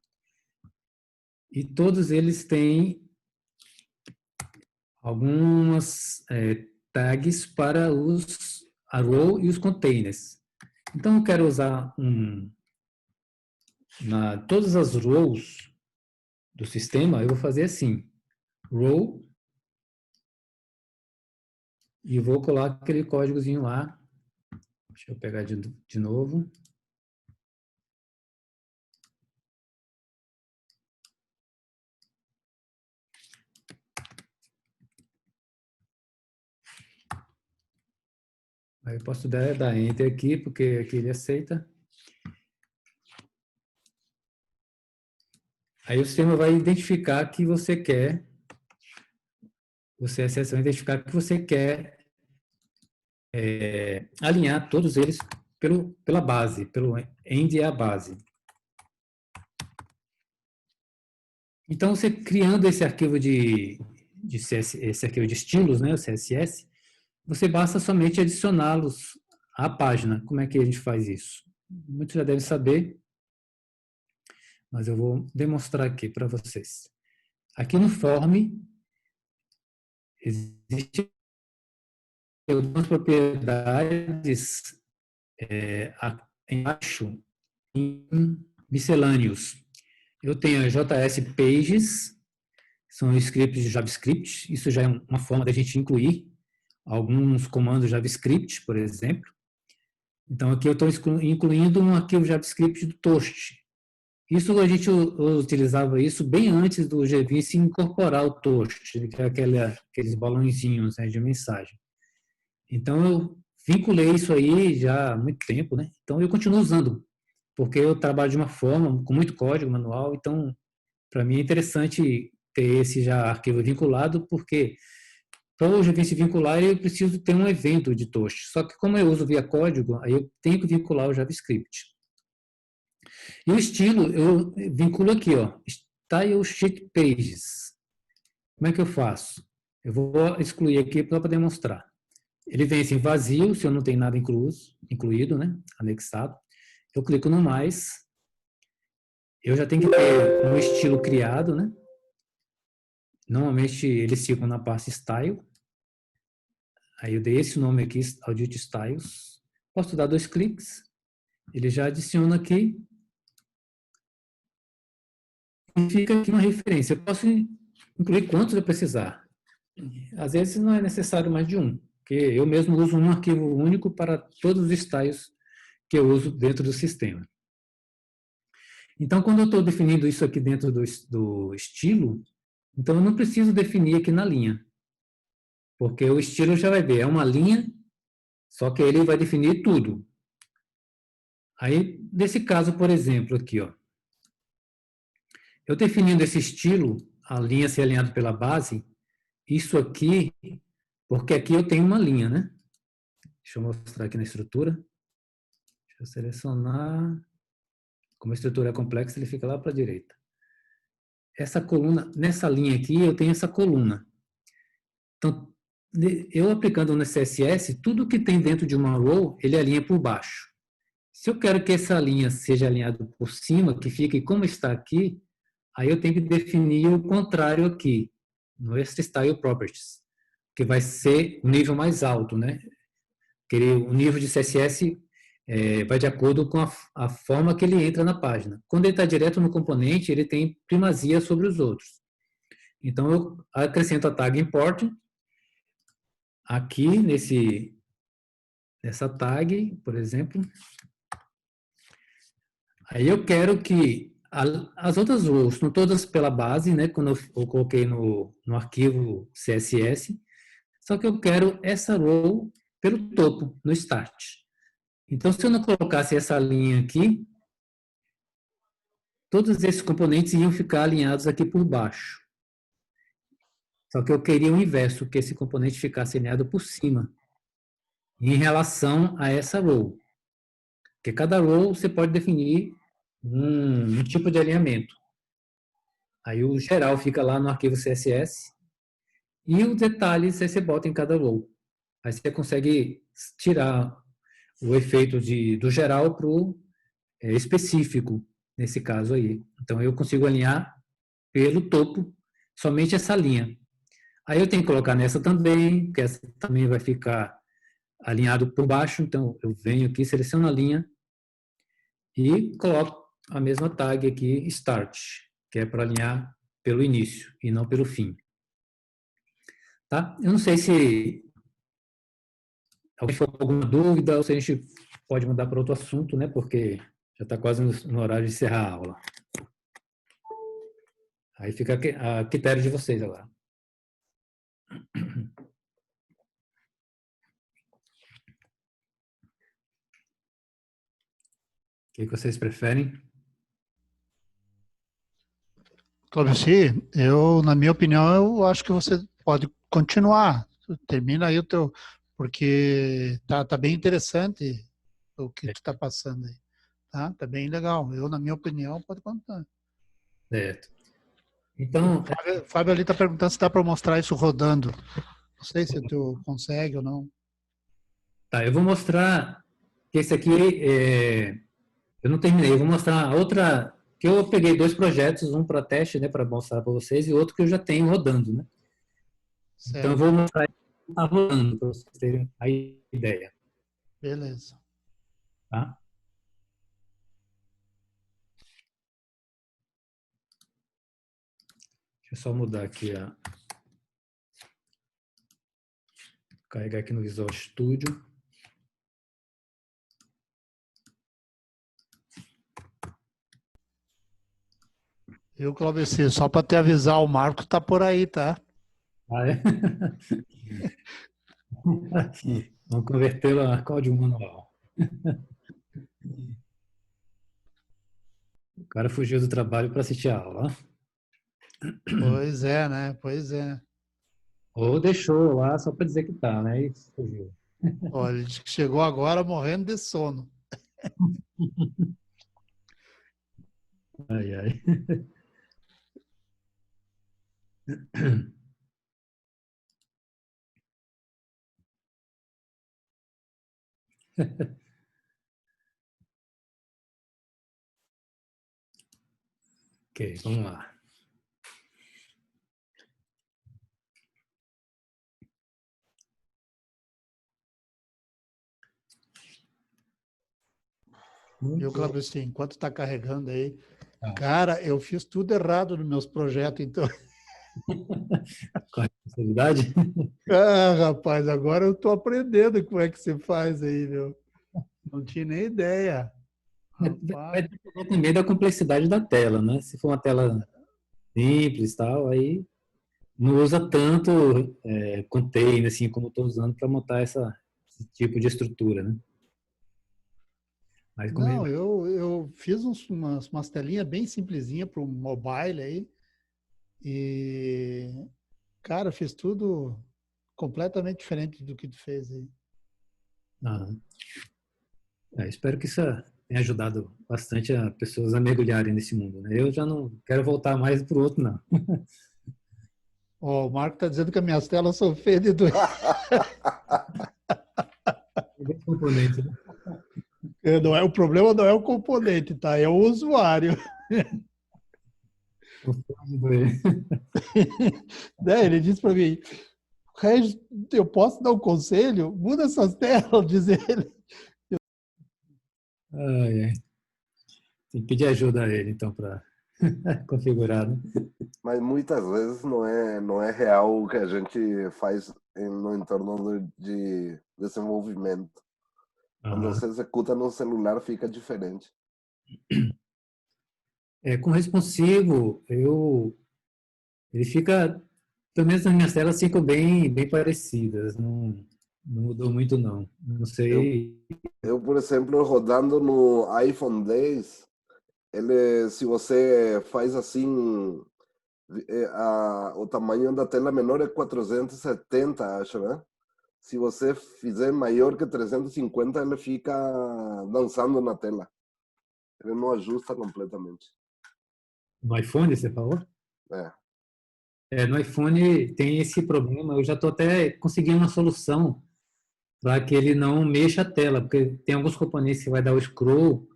E todos eles têm algumas tags para a row e os containers. Então, eu quero usar todas as rows do sistema, eu vou fazer assim, row e vou colar aquele códigozinho lá. Deixa eu pegar de novo. Aí eu posso dar Enter aqui, porque aqui ele aceita. Aí o sistema vai identificar que você quer, o CSS vai identificar que você quer alinhar todos eles pela base, pelo end é a base. Então, você criando esse arquivo esse arquivo de estilos, né, o CSS, você basta somente adicioná-los à página. Como é que a gente faz isso? Muitos já devem saber, mas eu vou demonstrar aqui para vocês. Aqui no form, existem algumas propriedades embaixo, em miscelâneos. Eu tenho a JS Pages, são scripts de JavaScript. Isso já é uma forma da gente incluir alguns comandos JavaScript, por exemplo. Então, aqui eu estou incluindo um arquivo JavaScript do Toast. Isso a gente utilizava isso bem antes do GVIS incorporar o Toast, que é aqueles balãozinhos, né, de mensagem. Então, eu vinculei isso aí já há muito tempo, né? Então, eu continuo usando, porque eu trabalho de uma forma, com muito código manual, então, para mim é interessante ter esse já arquivo vinculado, porque para o GVIS vincular, eu preciso ter um evento de Toast. Só que como eu uso via código, aí eu tenho que vincular o JavaScript. E o estilo, eu vinculo aqui, ó, Style Sheet Pages. Como é que eu faço? Eu vou excluir aqui para poder mostrar. Ele vem assim vazio, se eu não tenho nada incluído, né, anexado. Eu clico no mais. Eu já tenho que ter um estilo criado, né? Normalmente eles ficam na pasta Style. Aí eu dei esse nome aqui, Audit Styles. Posso dar 2 cliques. Ele já adiciona aqui. E fica aqui uma referência. Eu posso incluir quantos eu precisar. Às vezes não é necessário mais de um, porque eu mesmo uso um arquivo único para todos os styles que eu uso dentro do sistema. Então, quando eu estou definindo isso aqui dentro do estilo, então eu não preciso definir aqui na linha, porque o estilo já vai ver, é uma linha, só que ele vai definir tudo. Aí, nesse caso, por exemplo, aqui, ó, eu definindo esse estilo, a linha ser alinhada pela base, isso aqui, porque aqui eu tenho uma linha, né? Deixa eu mostrar aqui na estrutura. Deixa eu selecionar. Como a estrutura é complexa, ele fica lá para a direita. Essa coluna, nessa linha aqui, eu tenho essa coluna. Então, eu aplicando no CSS, tudo que tem dentro de uma row, ele alinha por baixo. Se eu quero que essa linha seja alinhada por cima, que fique como está aqui, aí eu tenho que definir o contrário aqui, no Extra Style Properties, que vai ser o nível mais alto, né? O nível de CSS vai de acordo com a forma que ele entra na página. Quando ele está direto no componente, ele tem primazia sobre os outros. Então, eu acrescento a tag import aqui nessa tag, por exemplo. Aí eu quero que as outras rows estão todas pela base, né? Quando eu coloquei no arquivo CSS. Só que eu quero essa row pelo topo, no start. Então, se eu não colocasse essa linha aqui, todos esses componentes iam ficar alinhados aqui por baixo. Só que eu queria o inverso, que esse componente ficasse alinhado por cima, em relação a essa row. Porque cada row você pode definir um tipo de alinhamento. Aí o geral fica lá no arquivo CSS e os detalhes você bota em cada row. Aí você consegue tirar o efeito do geral para o específico, nesse caso aí. Então, eu consigo alinhar pelo topo somente essa linha. Aí eu tenho que colocar nessa também, porque essa também vai ficar alinhado por baixo. Então, eu venho aqui, seleciono a linha e coloco a mesma tag aqui, Start, que é para alinhar pelo início e não pelo fim. Tá? Eu não sei se alguém for com alguma dúvida, ou se a gente pode mudar para outro assunto, né? Porque já está quase no horário de encerrar a aula. Aí fica a critério de vocês agora. O que vocês preferem? Clóvis, eu, na minha opinião, eu acho que você pode continuar. Termina aí o teu, porque tá bem interessante o que tu tá passando aí, tá? Tá bem legal. Eu, na minha opinião, pode continuar. Certo. Então, Fábio ali tá perguntando se dá para mostrar isso rodando. Não sei se tu consegue ou não. tá, eu vou mostrar que esse aqui, eu não terminei, eu vou mostrar a outra, que eu peguei 2 projetos, um para teste, né, para mostrar para vocês, e outro que eu já tenho rodando, né? Então, eu Certo. vou mostrar ele tá rodando, para vocês terem a ideia, Beleza. tá? Deixa eu só mudar aqui, carregar aqui no Visual Studio. Viu, Clóvis? Só para te avisar, o Marco tá por aí, tá? Ah, é? Vamos convertê-lo a código manual. O cara fugiu do trabalho para assistir a aula. Pois é, né? Pois é. Ou deixou lá só para dizer que tá, né? E fugiu. Olha, ele disse que chegou agora morrendo de sono. Ai, ai. Ok, vamos lá. Viu, Clóvis? Enquanto está carregando aí. Tá. Cara, eu fiz tudo errado nos meus projetos, então. Com a responsabilidade? Ah, rapaz, agora eu estou aprendendo como é que se faz aí, meu. Não tinha nem ideia. Vai Rapaz. depender também da complexidade da tela, né? Se for uma tela simples e tal, aí não usa tanto container, assim, como estou usando para montar esse tipo de estrutura, né? Mas como Não, eu fiz umas telinhas bem simplesinhas para o mobile aí. E, cara, fiz tudo completamente diferente do que tu fez aí. Ah, espero que isso tenha ajudado bastante as pessoas a mergulharem nesse mundo, né? Eu já não quero voltar mais para o outro, não. Ó, o Marco está dizendo que as minhas telas são feias de dois. Componente, né? Não é, o problema não é o componente, tá? É o usuário. Né? Ele disse para mim, Regis, eu posso dar um conselho? Muda essas telas, diz ele. Ai, ai. Tem que pedir ajuda a ele, então, para configurar, né? Mas muitas vezes não é real o que a gente faz no entorno de desenvolvimento. Quando você executa no celular fica diferente. Com responsivo, ele fica, pelo menos nas minhas telas, ficam bem parecidas. Não mudou muito, não. Não sei. Eu, por exemplo, rodando no iPhone 10, se você faz assim, o tamanho da tela menor é 470, acho, né? Se você fizer maior que 350, ele fica dançando na tela. Ele não ajusta completamente. No iPhone, você falou? No iPhone tem esse problema. Eu já estou até conseguindo uma solução para que ele não mexa a tela, porque tem alguns componentes que vai dar o scroll,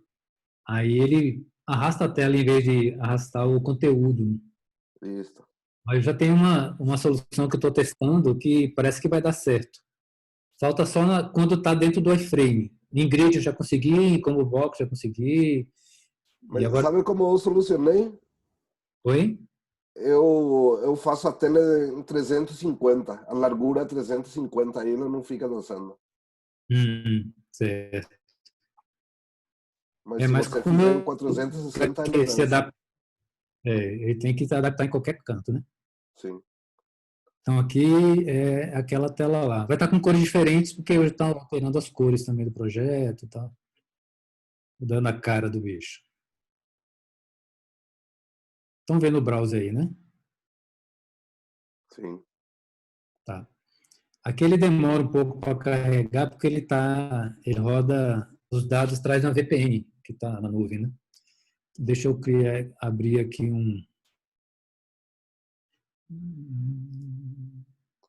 aí ele arrasta a tela em vez de arrastar o conteúdo. Isso. Mas eu já tenho uma solução que eu estou testando que parece que vai dar certo. Falta só quando está dentro do iframe. Em grid eu já consegui, em combo box já consegui. Mas E agora... sabe como eu solucionei? Oi? Eu faço a tela em 350, a largura é 350, aí ele não fica dançando. Certo. Mas se Mas você como fizer em 460, ele se dança. adapta, ele tem que se adaptar em qualquer canto, né? Sim. Então aqui é aquela tela lá. Vai estar com cores diferentes porque eu estou alterando as cores também do projeto e tal. Mudando a cara do bicho. Estão vendo o browser aí, né? Sim. Tá. Aqui ele demora um pouco para carregar porque ele roda os dados traz uma VPN que está na nuvem, né? Deixa eu abrir aqui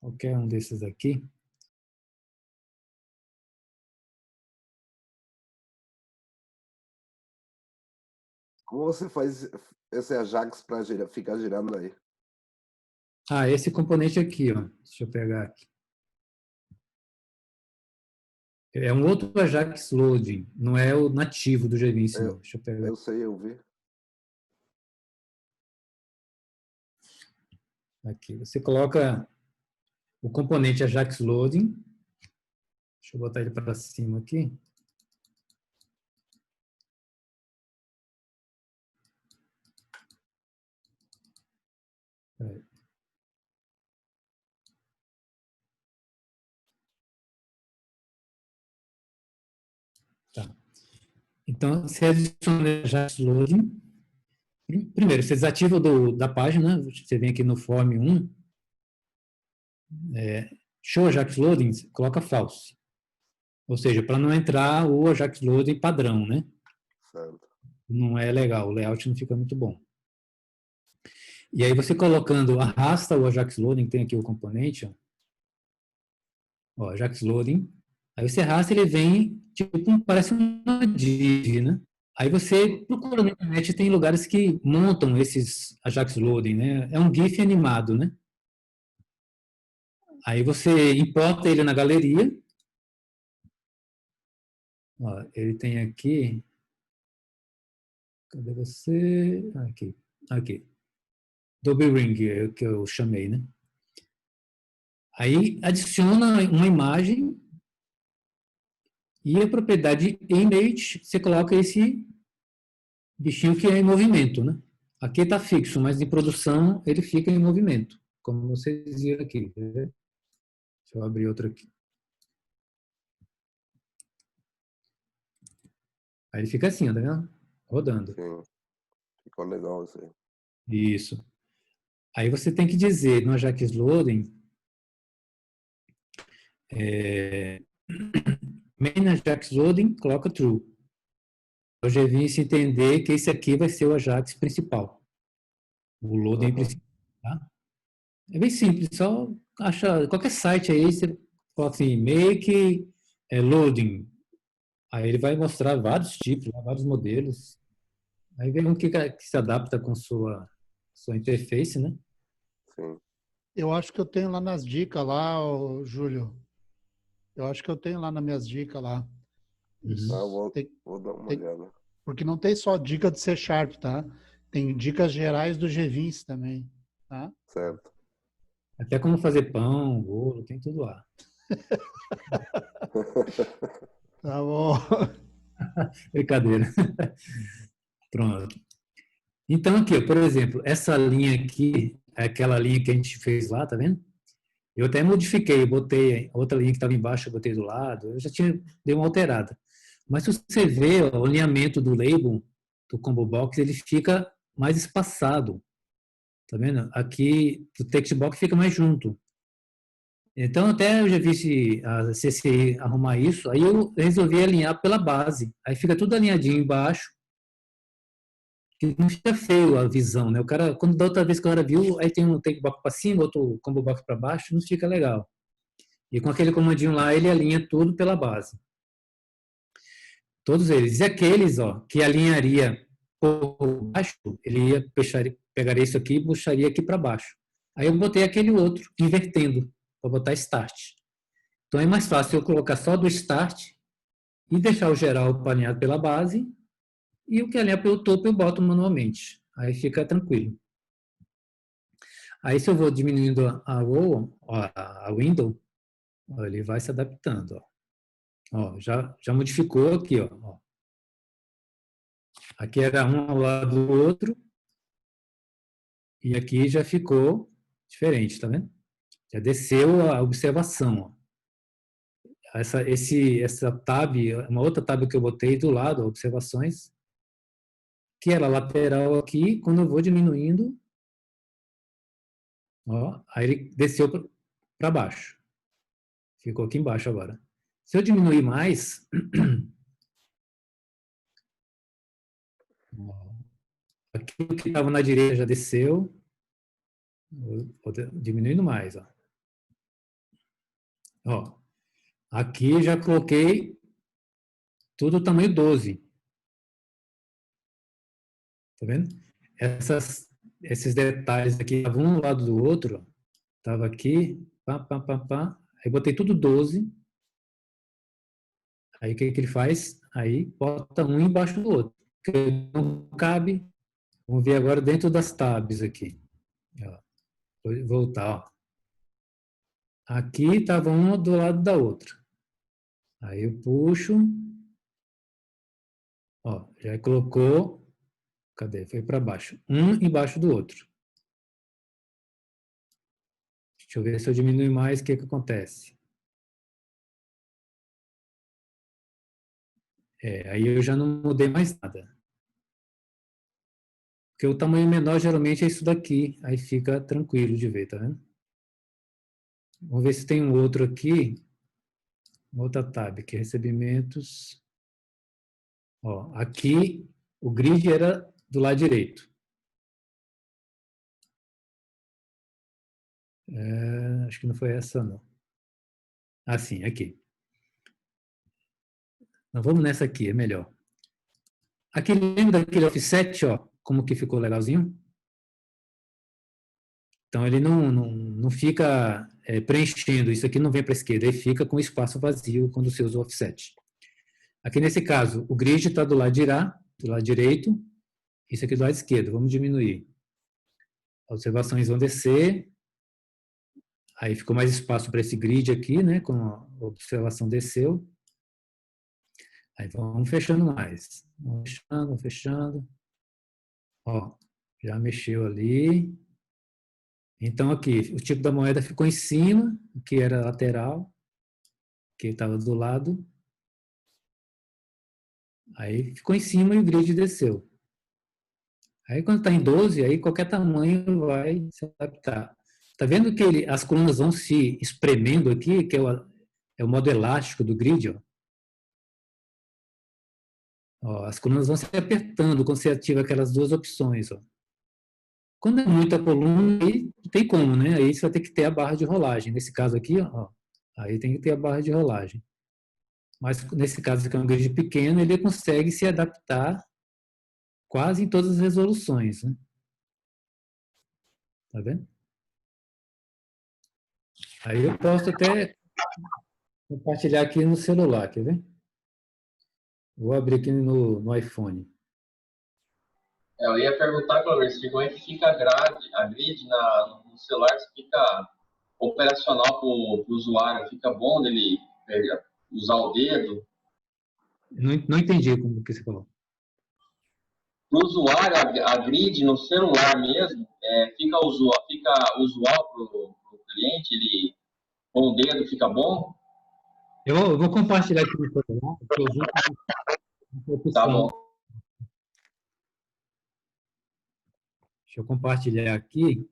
qualquer um desses aqui. Como você faz esse Ajax para ficar girando aí? Ah, esse componente aqui, ó. Deixa eu pegar aqui. É um outro Ajax Loading, não é o nativo do G20, não. Deixa eu pegar. Eu sei, eu vi. Aqui. Você coloca o componente Ajax Loading. Deixa eu botar ele para cima aqui. Tá. Então, você adiciona o Ajax Loading. Primeiro, você desativa da página, você vem aqui no Form 1, Show Ajax Loading, coloca False. Ou seja, para não entrar o Ajax Loading padrão, né? Certo. Não é legal, o layout não fica muito bom. E aí você colocando, arrasta o Ajax Loading, tem aqui o componente, ó, Ajax Loading. Aí você arrasta, ele vem, tipo, parece uma div, né? Aí você procura na internet, tem lugares que montam esses Ajax Loading, né? É um GIF animado, né? Aí você importa ele na galeria. Ó, ele tem aqui. Cadê você? Aqui. Aqui. Adobe Ring, é o que eu chamei, né? Aí adiciona uma imagem e a propriedade image, você coloca esse bichinho que é em movimento, né? Aqui está fixo, mas em produção ele fica em movimento, como vocês viram aqui. Deixa eu abrir outro aqui. Aí ele fica assim, ó, tá vendo? Rodando. Sim. Ficou legal isso aí. Isso. Aí você tem que dizer no Ajax Loading main Ajax Loading, coloca true. O GVIS entender que esse aqui vai ser o Ajax principal. O loading principal. Tá? É bem simples, só acha qualquer site aí, você coloca assim, make loading. Aí ele vai mostrar vários tipos, vários modelos. Aí vem um que se adapta com sua interface, né? Sim. Eu acho que eu tenho lá nas dicas lá, ô, Júlio. Eu acho que eu tenho lá nas minhas dicas lá. Uhum. Vou dar uma tem, olhada. porque não tem só dica de C Sharp, tá? Tem dicas gerais do G20 também, tá? Certo. Até como fazer pão, bolo, tem tudo lá. Tá bom. Brincadeira. Pronto. Então aqui, por exemplo, essa linha aqui, é aquela linha que a gente fez lá, tá vendo? Eu até modifiquei, eu botei outra linha que estava embaixo, eu botei do lado, eu já tinha, dei uma alterada. Mas se você vê ó, o alinhamento do label, do combo box, ele fica mais espaçado, tá vendo? Aqui, o text box fica mais junto. Então, até eu já vi a CCI arrumar isso, aí eu resolvi alinhar pela base. Aí fica tudo alinhadinho embaixo, que não fica feio a visão, né? O cara, quando da outra vez que o cara viu, aí tem um take box para cima, outro combo box para baixo, não fica legal. E com aquele comandinho lá, ele alinha tudo pela base. Todos eles. E aqueles, ó, que alinharia por baixo, ele ia pegaria isso aqui e puxaria aqui para baixo. Aí eu botei aquele outro, invertendo, para botar start. Então é mais fácil eu colocar só do start e deixar o geral alinhado pela base e o que alinha pelo topo eu boto manualmente. Aí fica tranquilo. Aí se eu vou diminuindo a row, a window, ó, ele vai se adaptando. Ó, já modificou aqui, ó. Aqui era um ao lado do outro e aqui já ficou diferente, tá vendo? Já desceu a observação, ó. Essa tab, uma outra tab que eu botei do lado, ó, observações, que era lateral aqui, quando eu vou diminuindo, ó, aí ele desceu para baixo. Ficou aqui embaixo agora. Se eu diminuir mais, aqui o que estava na direita já desceu, vou diminuindo mais, ó. Ó, aqui já coloquei tudo tamanho 12. Tá vendo? Esses detalhes aqui estavam um lado do outro, estava aqui, pá, pá, pá, pá. Aí botei tudo 12. Aí o que ele faz? Aí bota um embaixo do outro. Porque não cabe. Vamos ver agora dentro das tabs aqui. Ó, vou voltar, ó. Aqui estava uma do lado da outra. Aí eu puxo. Ó, já colocou. Cadê? Foi para baixo. Um embaixo do outro. Deixa eu ver se eu diminuir mais, o que acontece? Aí eu já não mudei mais nada. Porque o tamanho menor geralmente é isso daqui. Aí fica tranquilo de ver, tá vendo? Vamos ver se tem um outro aqui. Outra tab, que é recebimentos. Ó, aqui o grid era do lado direito. Acho que não foi essa, não. Ah, sim, aqui. Então, vamos nessa aqui, é melhor. Aqui, lembra daquele offset, ó, como que ficou legalzinho? Então, ele não fica preenchendo, isso aqui não vem para a esquerda, ele fica com espaço vazio quando você usa o offset. Aqui, nesse caso, o grid está do lado direito, isso aqui do lado esquerdo, vamos diminuir. Observações vão descer, aí ficou mais espaço para esse grid aqui, né, com a observação desceu. Aí vamos fechando mais. Vamos fechando, fechando. Ó, já mexeu ali. Então aqui, o tipo da moeda ficou em cima, o que era lateral, que estava do lado. Aí ficou em cima e o grid desceu. Aí quando está em 12, aí qualquer tamanho vai se adaptar. Tá vendo que as colunas vão se espremendo aqui, que é o modo elástico do grid, ó. Ó, as colunas vão se apertando quando você ativa aquelas duas opções, ó. Quando é muita coluna, aí não tem como, né? Aí você vai ter que ter a barra de rolagem. Nesse caso aqui, ó, aí tem que ter a barra de rolagem. Mas nesse caso que é um grid pequeno, ele consegue se adaptar quase em todas as resoluções, né? Tá vendo? Aí eu posso até compartilhar aqui no celular, quer ver? Vou abrir aqui no iPhone. Eu ia perguntar, Clovis, como é que fica a grid no celular, se fica operacional para o usuário, fica bom dele usar o dedo? Não entendi como que você falou. Para o usuário, a grid no celular mesmo, fica usual para o cliente, ele com o dedo fica bom? Eu vou compartilhar aqui no celular, porque eu vi uma Tá opção. bom. Deixa eu compartilhar aqui.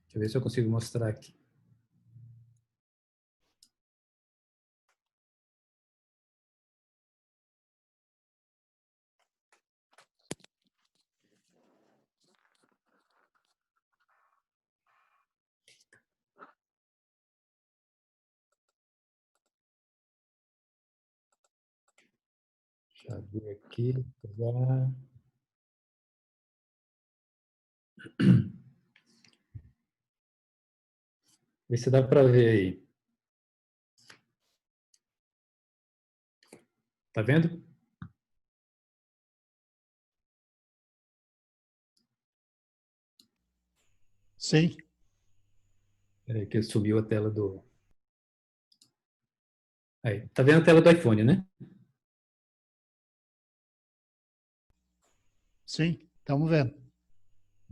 Deixa eu ver se eu consigo mostrar aqui. Deixa eu ver aqui. Pegar. Vê se dá para ver aí. Tá vendo? Sim, Peraí, que subiu a tela do... Aí, tá vendo a tela do iPhone, né? sim, estamos vendo.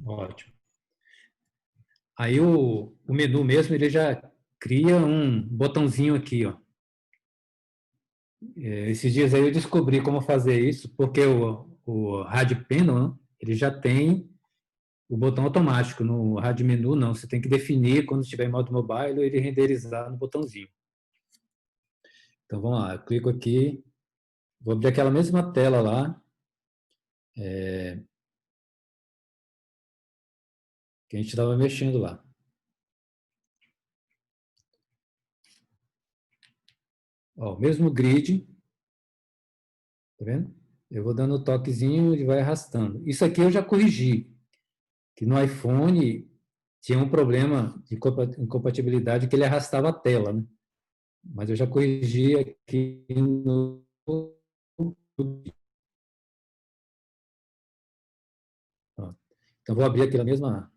Ótimo. Aí o menu mesmo, ele já cria um botãozinho aqui, ó. Esses dias aí eu descobri como fazer isso, porque o Rádio Panel, né, ele já tem o botão automático. No Rádio Menu, não. Você tem que definir, quando estiver em modo mobile, ele renderizar no botãozinho. Então, vamos lá. Eu clico aqui. Vou abrir aquela mesma tela lá, que a gente estava mexendo lá. Ó, o mesmo grid. Tá vendo? Eu vou dando o toquezinho e vai arrastando. Isso aqui eu já corrigi, que no iPhone tinha um problema de incompatibilidade que ele arrastava a tela, né? Mas eu já corrigi aqui no... Ó. Então, vou abrir aqui a mesma...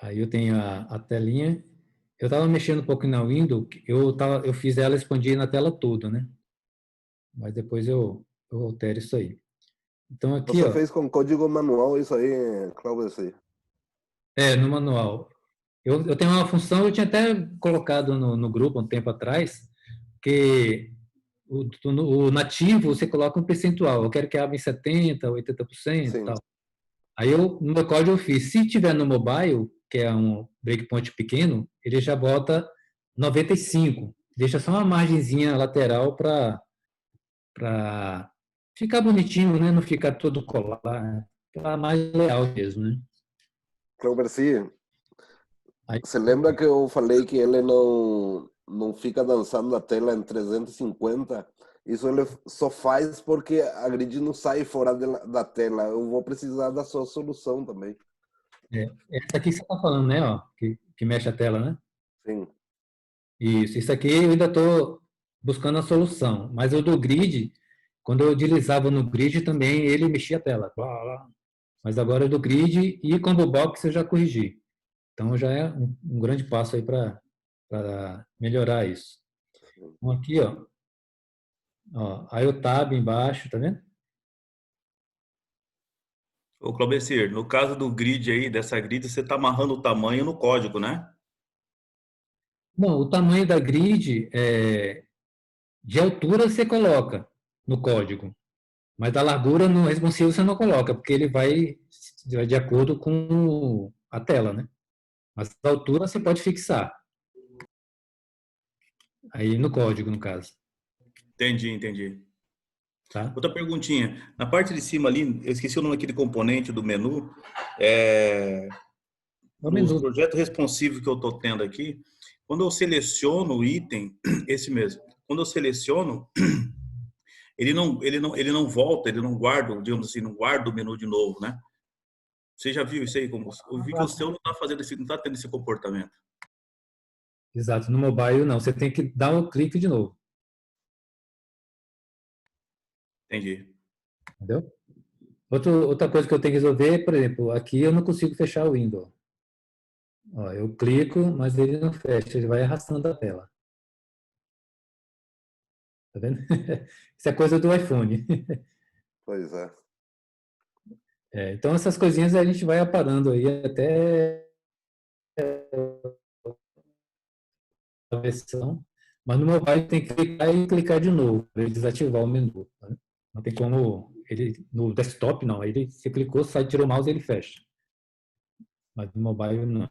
Aí eu tenho a telinha. Eu estava mexendo um pouco na Windows, eu fiz ela expandir na tela toda, né? Mas depois eu altero isso aí. Então, aqui, Você ó, fez com código manual isso aí, Cláudio? Isso aí. no manual. Eu tenho uma função, eu tinha até colocado no grupo um tempo atrás, que o nativo você coloca um percentual. Eu quero que abra em 70%, 80% e Sim. tal. Aí no meu código eu fiz, se tiver no mobile, que é um breakpoint pequeno, ele já bota 95. Deixa só uma margenzinha lateral para ficar bonitinho, né? Não ficar todo colado. Para mais legal mesmo, né? Cláudio, sim. Aí, Você lembra que eu falei que ele não fica dançando a tela em 350? Isso ele só faz porque a grid não sai fora da tela. Eu vou precisar da sua solução também. essa aqui que você está falando, né? Ó, que mexe a tela, né? Sim, Isso aqui eu ainda estou buscando a solução. Mas o do grid, quando eu deslizava no grid também, ele mexia a tela. Blá, blá. Mas agora do grid e combo box eu já corrigi. Então já é um grande passo aí para melhorar isso. Então aqui, aí o tab embaixo, tá vendo? Ô, Claudecir, no caso do grid aí, dessa grid, você está amarrando o tamanho no código, né? Não, o tamanho da grid, de altura você coloca no código, mas da largura no responsivo você não coloca, porque ele vai de acordo com a tela, né? Mas a altura você pode fixar. Aí no código, no caso. Entendi. Tá? Outra perguntinha. Na parte de cima ali, eu esqueci o nome daquele componente do menu. É o Nos menu. projetos responsivos que eu estou tendo aqui, quando eu seleciono o item, esse mesmo, quando eu seleciono, ele não volta, ele não guarda, digamos assim, não guarda o menu de novo, né? Você já viu isso aí? Eu vi que o seu não está fazendo esse, não está tendo esse comportamento. Exato. No mobile, não. Você tem que dar o clique de novo. Entendi. Entendeu? Outra coisa que eu tenho que resolver, por exemplo, aqui eu não consigo fechar o window. Ó, eu clico, mas ele não fecha, ele vai arrastando a tela. Tá vendo? Isso é coisa do iPhone. pois é. Então, essas coisinhas a gente vai aparando aí até a versão. Mas no mobile tem que clicar e clicar de novo para ele desativar o menu. Tá? Não tem como ele no desktop não. Ele se clicou, sai, tirou o mouse e ele fecha. Mas no mobile não.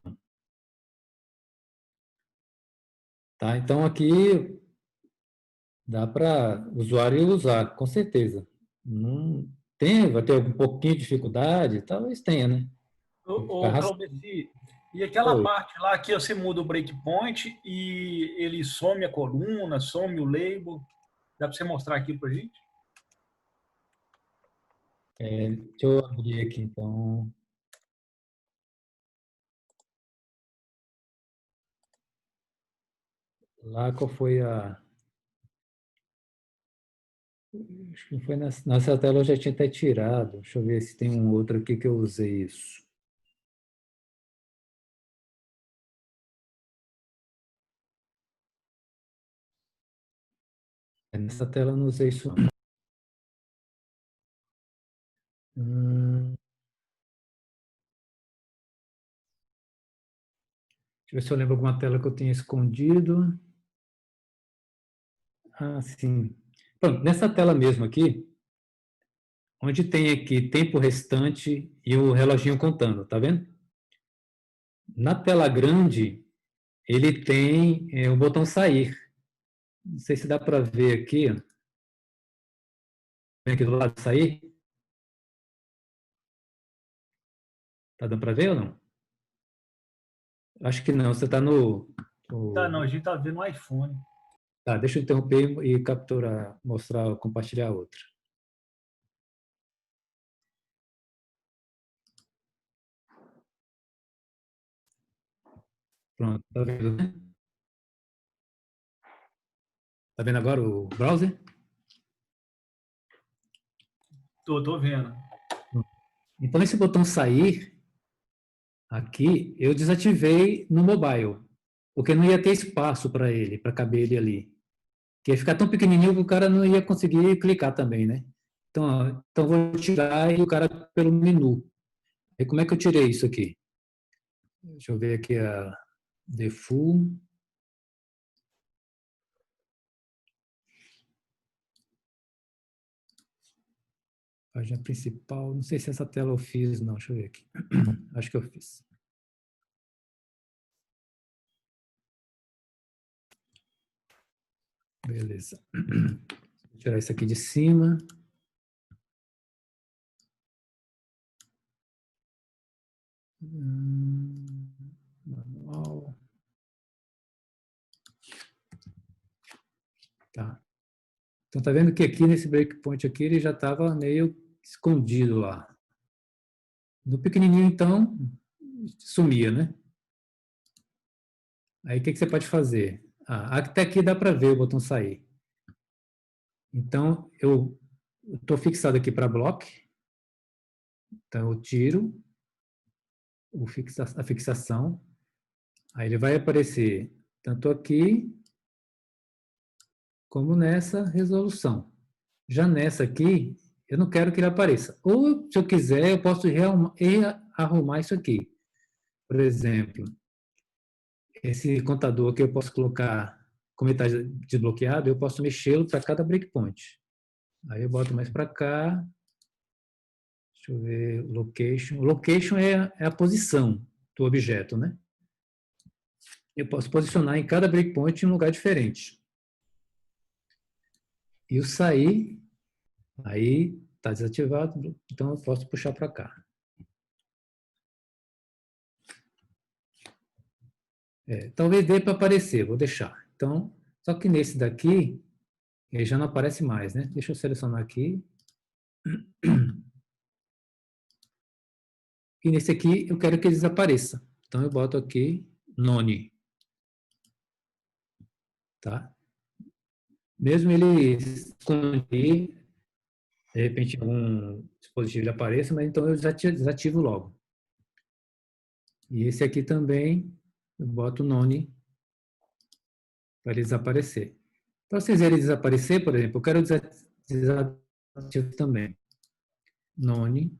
Tá? Então aqui dá para o usuário usar, com certeza. Não vai ter um pouquinho de dificuldade, talvez tenha, né? Ficar Ô, arrastando. Claudeci, e aquela Oi. parte lá que você muda o breakpoint e ele some a coluna, some o label. Dá para você mostrar aqui para gente? Deixa eu abrir aqui, então. Lá qual foi Acho que não foi nessa tela, eu já tinha até tirado. Deixa eu ver se tem um outro aqui que eu usei isso. Nessa tela eu não usei isso não. Deixa eu ver se eu lembro alguma tela que eu tenha escondido. Ah, sim. Pronto, nessa tela mesmo aqui, onde tem aqui tempo restante e o reloginho contando, tá vendo? Na tela grande, ele tem o botão sair. Não sei se dá para ver aqui. Vem aqui do lado sair. Tá dando para ver ou não? Acho que não. Você está no. Tá, não, a gente tá vendo no iPhone. Tá, deixa eu interromper e capturar, mostrar, compartilhar outra. Pronto, tá vendo, né? Tá vendo agora o browser? Tô vendo. Então, esse botão sair, aqui, eu desativei no mobile, porque não ia ter espaço para ele, para caber ele ali. Que ia ficar tão pequenininho que o cara não ia conseguir clicar também, né? Então, então vou tirar e o cara pelo menu. E como é que eu tirei isso aqui? Deixa eu ver aqui a default. Página principal. Não sei se essa tela eu fiz, não. Deixa eu ver aqui. Acho que eu fiz. Beleza. Vou tirar isso aqui de cima. Manual. Tá. Então, tá vendo que aqui nesse breakpoint aqui ele já estava meio escondido lá. No pequenininho, então, sumia, né? Aí, o que você pode fazer? Até aqui dá para ver o botão sair. Então, eu estou fixado aqui para block. Então, eu tiro a fixação. Aí, ele vai aparecer tanto aqui como nessa resolução. Já nessa aqui, eu não quero que ele apareça. Ou, se eu quiser, eu posso arrumar isso aqui. Por exemplo, esse contador aqui eu posso colocar, como ele está desbloqueado, eu posso mexê-lo para cada breakpoint. Aí eu boto mais para cá. Deixa eu ver, location. Location é a posição do objeto, né? Eu posso posicionar em cada breakpoint em um lugar diferente. E o sair, aí está desativado, então eu posso puxar para cá. Talvez dê para aparecer, vou deixar. Então, só que nesse daqui, ele já não aparece mais, né? Deixa eu selecionar aqui. E nesse aqui, eu quero que ele desapareça. Então, eu boto aqui, none. Tá? Mesmo ele esconder, de repente, algum dispositivo ele apareça, mas então eu desativo logo. E esse aqui também, eu boto none para ele desaparecer. Para vocês verem ele desaparecer, por exemplo, eu quero desativar também. None.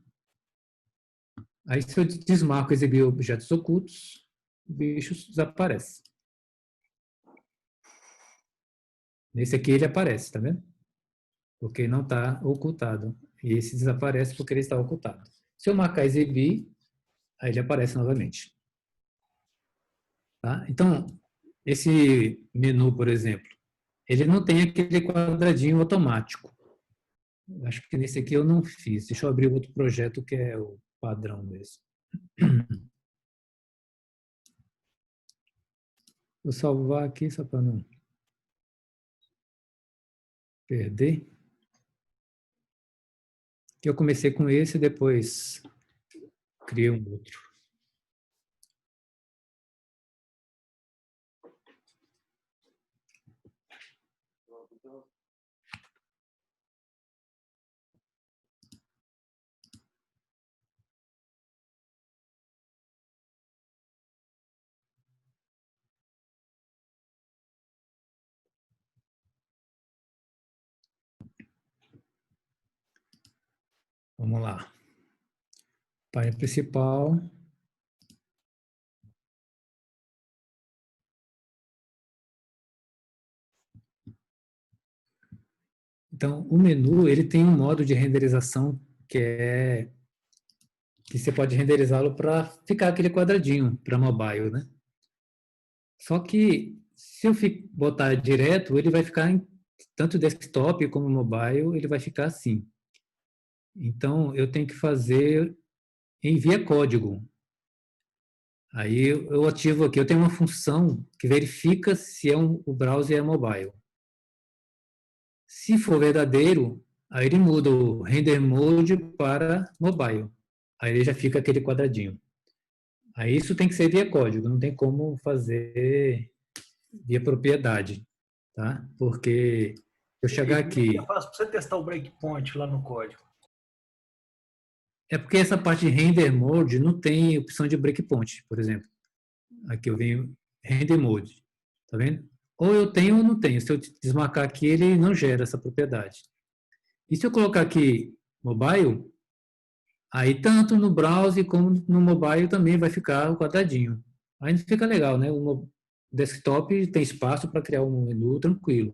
Aí, se eu desmarco exibir objetos ocultos, o bicho desaparece. Nesse aqui ele aparece, tá vendo? Porque não está ocultado. E esse desaparece porque ele está ocultado. Se eu marcar exibir, aí ele aparece novamente. Tá? Então, esse menu, por exemplo, ele não tem aquele quadradinho automático. Acho que nesse aqui eu não fiz. Deixa eu abrir outro projeto que é o padrão mesmo. Vou salvar aqui só para não perder. Eu comecei com esse e depois criei um outro. Vamos lá. Página principal. Então, o menu, ele tem um modo de renderização que você pode renderizá-lo para ficar aquele quadradinho para mobile, né? Só que se eu botar direto, ele vai ficar em tanto desktop como mobile, ele vai ficar assim. Então, eu tenho que fazer envia código. Aí eu ativo aqui, eu tenho uma função que verifica se o browser é mobile. Se for verdadeiro, aí ele muda o render mode para mobile. Aí ele já fica aquele quadradinho. Aí isso tem que ser via código, não tem como fazer via propriedade, tá? Porque eu chegar aqui... Eu faço para você testar o breakpoint lá no código. É porque essa parte de render mode não tem opção de breakpoint, por exemplo. Aqui eu venho render mode, tá vendo? Ou eu tenho ou não tenho. Se eu desmarcar aqui, ele não gera essa propriedade. E se eu colocar aqui mobile, aí tanto no browser como no mobile também vai ficar o quadradinho. Aí não fica legal, né? O desktop tem espaço para criar um menu tranquilo.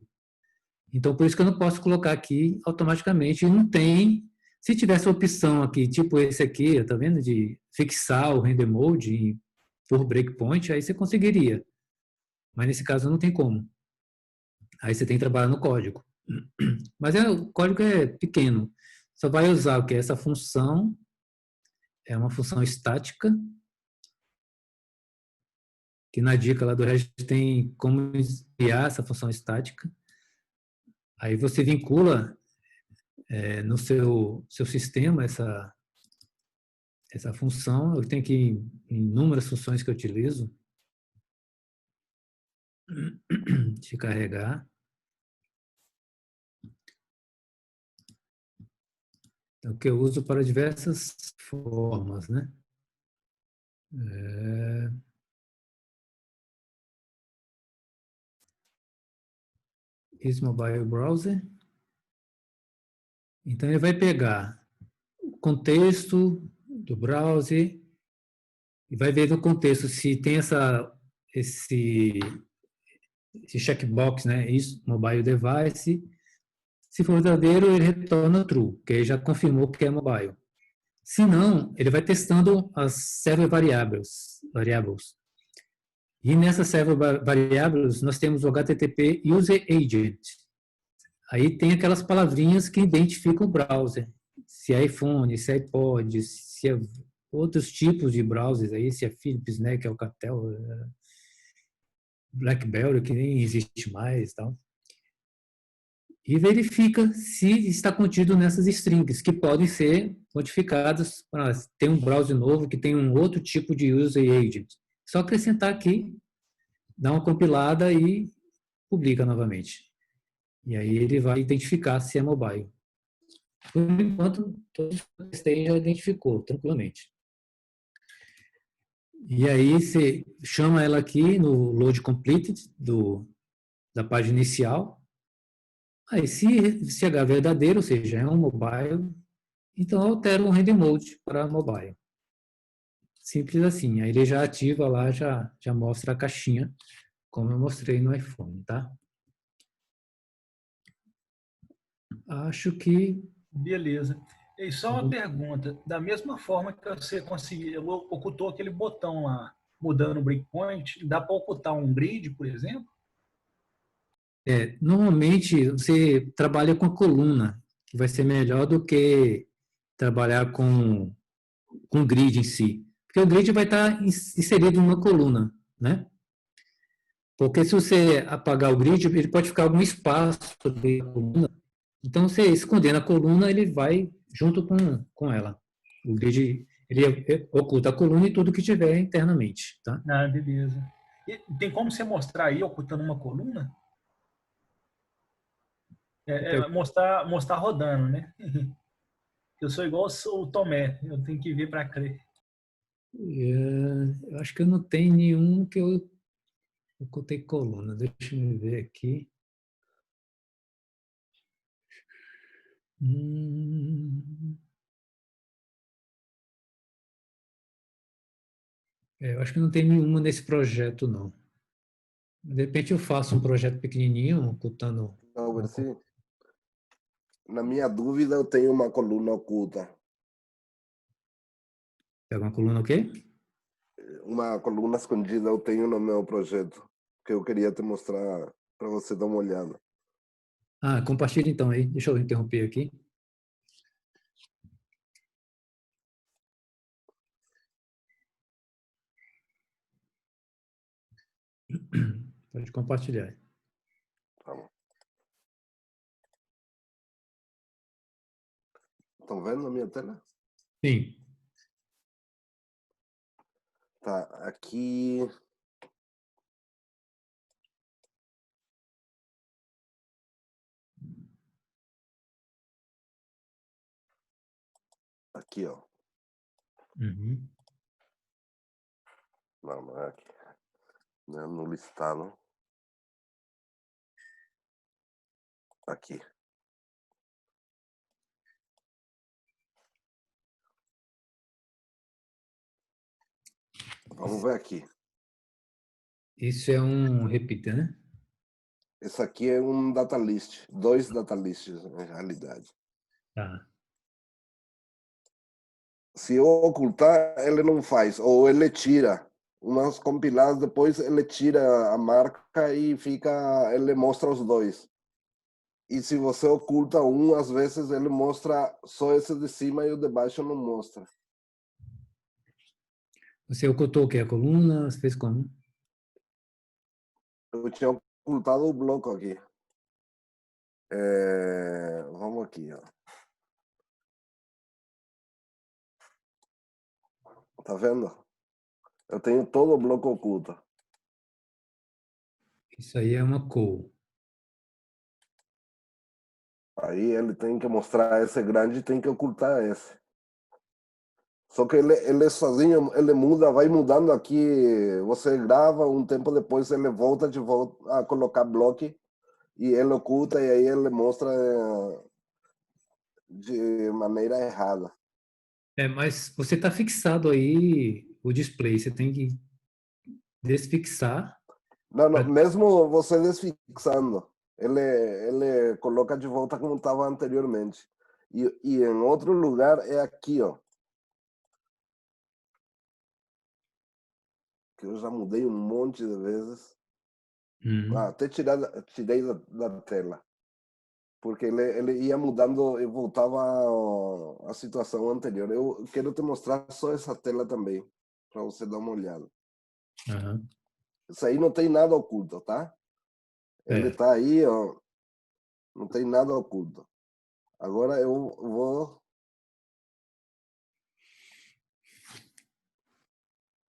Então, por isso que eu não posso colocar aqui automaticamente. E não tem... Se tivesse opção aqui, tipo esse aqui, tá vendo? De fixar o render mode por breakpoint, aí você conseguiria. Mas nesse caso não tem como. Aí você tem que trabalhar no código. Mas o código é pequeno. Só vai usar o que? Essa função é uma função estática, que na dica lá do Regis tem como criar essa função estática. Aí você vincula no seu sistema essa função. Eu tenho aqui inúmeras funções que eu utilizo de carregar. Então, que eu uso para diversas formas, né? Esse mobile browser. Então, ele vai pegar o contexto do browser e vai ver no contexto se tem esse checkbox, né? Isso, mobile device. Se for verdadeiro, ele retorna true, que ele já confirmou que é mobile. Se não, ele vai testando as server variables. E nessas server variables, nós temos o HTTP User Agent. Aí tem aquelas palavrinhas que identificam o browser. Se é iPhone, se é iPod, se é outros tipos de browsers aí, se é Philips, né, que é o Alcatel, BlackBerry, que nem existe mais e tal. E verifica se está contido nessas strings, que podem ser modificadas. Tem um browser novo que tem um outro tipo de user agent. Só acrescentar aqui, dá uma compilada e publica novamente. E aí ele vai identificar se é mobile. Por enquanto, todos que eu testei já identificou, tranquilamente. E aí você chama ela aqui no load completed da página inicial. Aí se chegar verdadeiro, ou seja, é um mobile, então altera o render mode para mobile. Simples assim. Aí ele já ativa lá, já mostra a caixinha, como eu mostrei no iPhone, tá? Acho que... Beleza. E só uma pergunta. Da mesma forma que você conseguiu, ocultou aquele botão lá, mudando o breakpoint, dá para ocultar um grid, por exemplo? Normalmente você trabalha com a coluna, que vai ser melhor do que trabalhar com grid em si. Porque o grid vai estar inserido numa coluna, né? Porque se você apagar o grid, ele pode ficar algum espaço dentro da coluna. Então, você esconder na coluna, ele vai junto com ela. O grid, ele oculta a coluna e tudo que tiver internamente, tá? Ah, beleza. E tem como você mostrar aí, ocultando uma coluna? Mostrar rodando, né? Eu sou igual o Tomé, eu tenho que ver para crer. Eu acho que eu não tenho nenhum que eu ocultei coluna. Deixa eu ver aqui. Eu acho que não tem nenhuma nesse projeto, não. De repente eu faço um projeto pequenininho, ocultando... Não, ver se... Na minha dúvida, eu tenho uma coluna oculta. Pega uma coluna o quê? Uma coluna escondida eu tenho no meu projeto, que eu queria te mostrar para você dar uma olhada. Ah, compartilha então aí. Deixa eu interromper aqui. Pode compartilhar. Tá bom. Estão vendo a minha tela? Sim. Tá, aqui... Aqui, ó. Uhum. Não, não é aqui. Não é no listado. Aqui. Vamos ver aqui. Isso é um repeater, né? Esse aqui é um data list. 2 data lists, na realidade. Tá. Se eu ocultar, ele não faz. Ou ele tira. Umas compiladas, depois ele tira a marca e fica... Ele mostra os dois. E se você oculta um, às vezes ele mostra só esse de cima e o de baixo não mostra. Você ocultou o quê? A coluna? Você fez como? Eu tinha ocultado o bloco aqui. Vamos aqui, ó. Tá vendo? Eu tenho todo o bloco oculto. Isso aí é uma call. Aí ele tem que mostrar esse grande e tem que ocultar esse. Só que ele sozinho, ele muda, vai mudando aqui. Você grava, um tempo depois ele volta de volta a colocar bloco e ele oculta e aí ele mostra de maneira errada. Mas você está fixado aí o display. Você tem que desfixar. Não, não, mesmo você desfixando, ele coloca de volta como estava anteriormente. E em outro lugar é aqui, ó. Que eu já mudei um monte de vezes. Até tirei da tela. Porque ele ia mudando e voltava à situação anterior. Eu quero te mostrar só essa tela também, para você dar uma olhada. Uhum. Isso aí não tem nada oculto, tá? Ele tá aí, ó. Não tem nada oculto. Agora eu vou...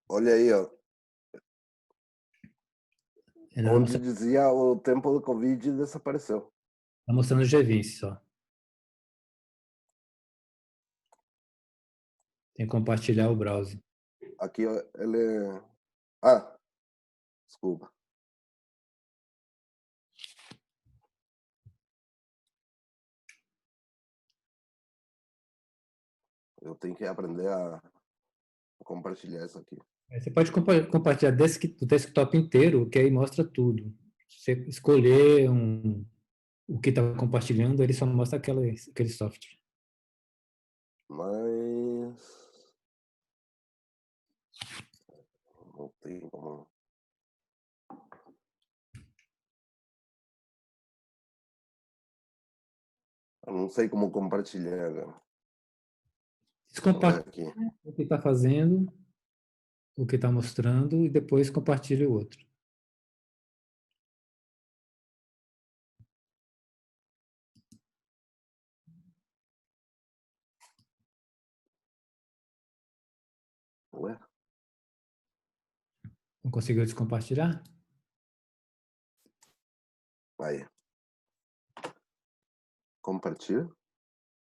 Olha aí, ó. Onde dizia o tempo do Covid desapareceu. Está mostrando o G20 só. Tem que compartilhar o browser. Aqui, ó, ele... Ah, desculpa. Eu tenho que aprender a compartilhar isso aqui. Você pode compartilhar o desktop inteiro, que aí mostra tudo. Se você escolher o que está compartilhando, ele só mostra aquele software. Mas... Não tem como... Eu não sei como compartilhar, cara. Compartilha o que está fazendo, o que está mostrando, e depois compartilha o outro. Ué? Não conseguiu descompartilhar? Aí. Compartilha?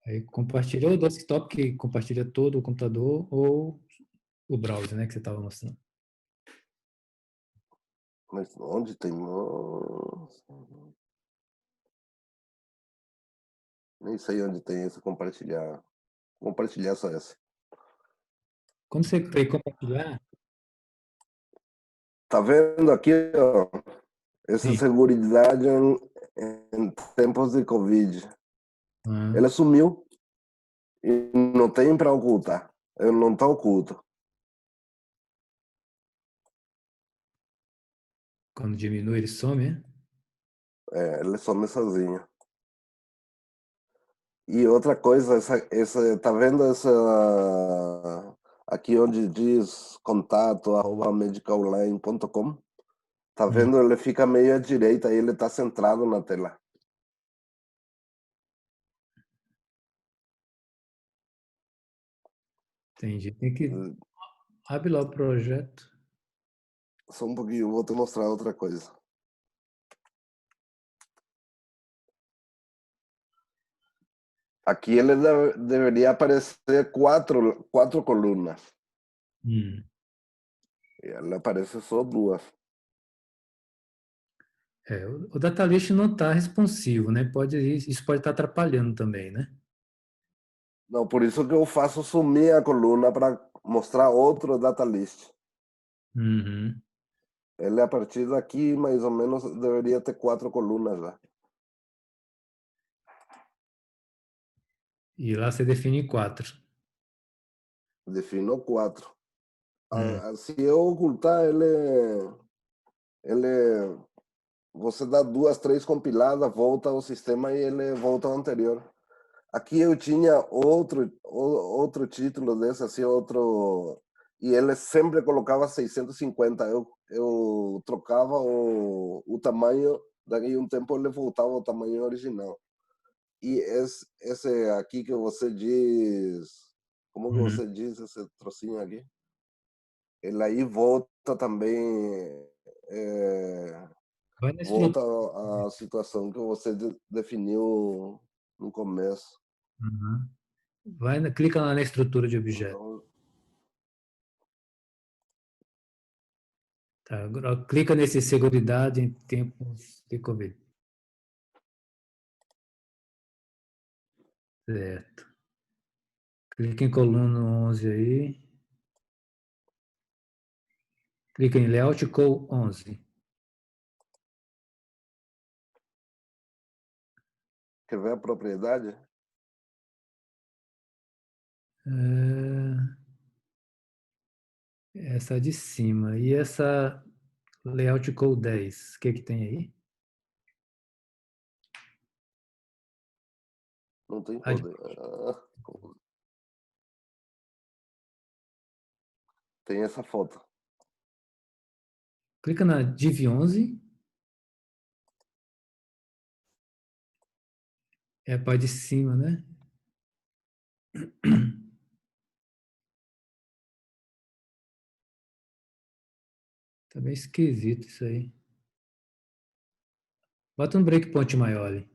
Aí compartilha o desktop, que compartilha todo o computador, ou o browser, né, que você estava mostrando. Mas onde tem... Nossa. Nem sei onde tem esse compartilhar. Compartilhar só essa. Quando você clica em compartilhar, Tá vendo aqui, ó, essa Sim. seguridade em tempos de Covid. Ah, Ele sumiu e não tem para ocultar. Ele não está oculto. quando diminui, ele some, né? Ele some sozinho. E outra coisa, tá vendo essa aqui onde diz contato@medicalline.com? Tá Hum, vendo? Ele fica meio à direita, aí ele tá centrado na tela. entendi. Tem que... Abre lá o projeto. Só um pouquinho, eu vou te mostrar outra coisa. Aqui ele deveria aparecer quatro colunas. Hum. E ele aparece só duas. O data list não está responsivo, né? Isso pode estar atrapalhando também, né? Não, por isso que eu faço sumir a coluna para mostrar outro data list. Uhum. Ele, a partir daqui, mais ou menos, deveria ter quatro colunas já. E lá você define 4. Defino quatro. Hum. Se eu ocultar ele, você dá duas, três compiladas, volta ao sistema e ele volta ao anterior. Aqui eu tinha outro título desse, assim, outro, e ele sempre colocava 650. Eu trocava o tamanho, daí um tempo ele voltava ao tamanho original. E esse aqui que você diz, como que Uhum. você diz esse trocinho aqui? Ele aí volta também, Vai na volta estrutura. à situação que você definiu no começo. Uhum. Clica lá na estrutura de objeto. Então, Tá, agora clica nesse seguridade em tempos de Covid. Certo. Clica em coluna 11 aí. Clica em Layout Call 11. quer ver a propriedade? Essa de cima. E essa Layout Call 10. O que que tem aí? Não tem Ah, poder. Tem essa foto. clica na Div 11. É a parte de cima, né? Tá bem esquisito isso aí. Bota um breakpoint maior ali.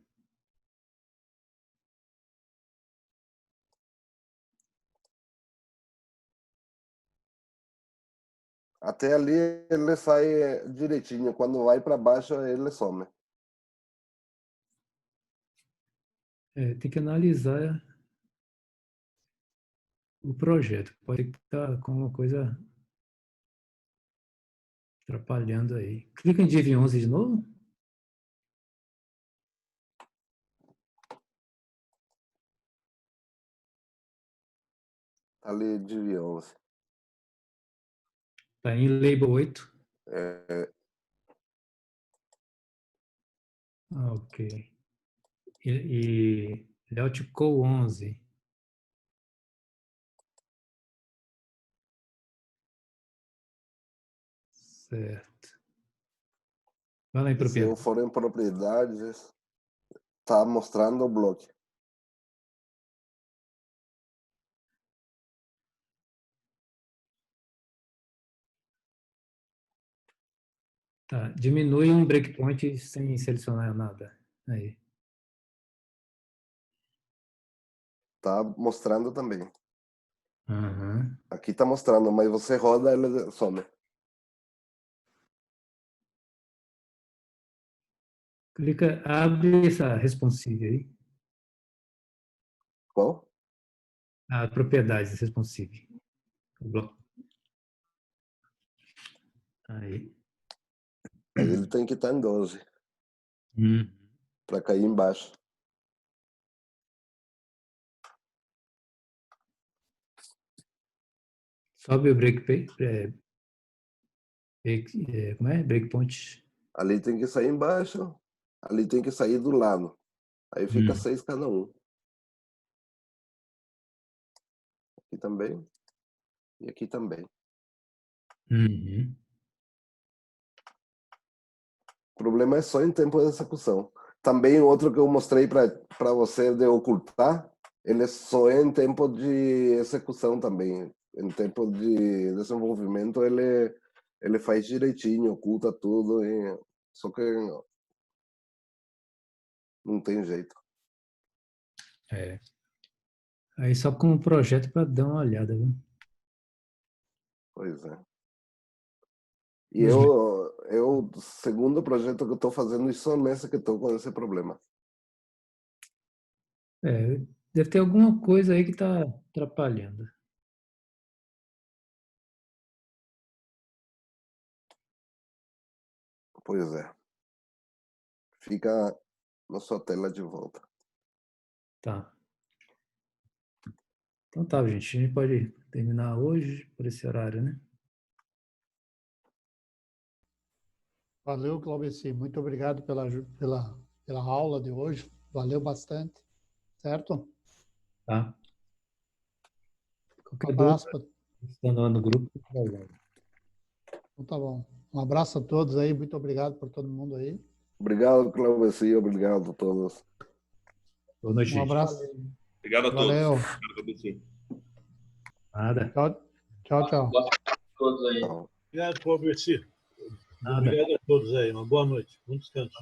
Até ali ele sai direitinho. Quando vai para baixo, ele some. Tem que analisar o projeto. Pode estar com uma coisa atrapalhando aí. Clica em Div 11 de novo. Ali de 11. Tá em Label 8. É, Ok. E Layout Call 11. Certo. Vai lá em se eu propriedade. for em propriedades, tá mostrando o bloco. Tá. Diminui um breakpoint sem selecionar nada. Aí. Tá mostrando também. Uhum. Aqui tá mostrando, mas você roda, ele some. Clica, abre essa responsive aí. Qual? A propriedades responsive. O bloco. Aí. Mas ele tem que estar em 12 para cair embaixo. Sobe o como é? Breakpoint. Ali tem que sair embaixo, ali tem que sair do lado. Aí fica 6 cada um. Aqui também. E aqui também. Uhum. O problema é só em tempo de execução. Também outro que eu mostrei para você de ocultar, ele só é em tempo de execução também. Em tempo de desenvolvimento, ele faz direitinho, oculta tudo. Só que não tem jeito. É. Aí só como projeto para dar uma olhada, viu? Pois é. E eu, segundo projeto que eu estou fazendo, e só nessa que estou com esse problema. É, deve ter alguma coisa aí que está atrapalhando. Pois é. Fica na sua tela de volta. Tá. Então tá, gente. A gente pode terminar hoje por esse horário, né? Valeu, Claudici. Muito obrigado pela aula de hoje. Valeu bastante. Certo? Tá. Um Qualquer abraço. dúvida, estando lá no grupo. Então tá bom. Um abraço a todos aí. Muito obrigado por todo mundo aí. Obrigado, Cláudio. Obrigado a todos. Boa noite, Um gente. abraço. Obrigado a todos. Valeu. Obrigado, Nada. Tchau, tchau, tchau. Boa noite a todos aí. Tchau. Obrigado, Cláudio. Nada. Obrigado a todos aí. Uma boa noite. Bom descanso.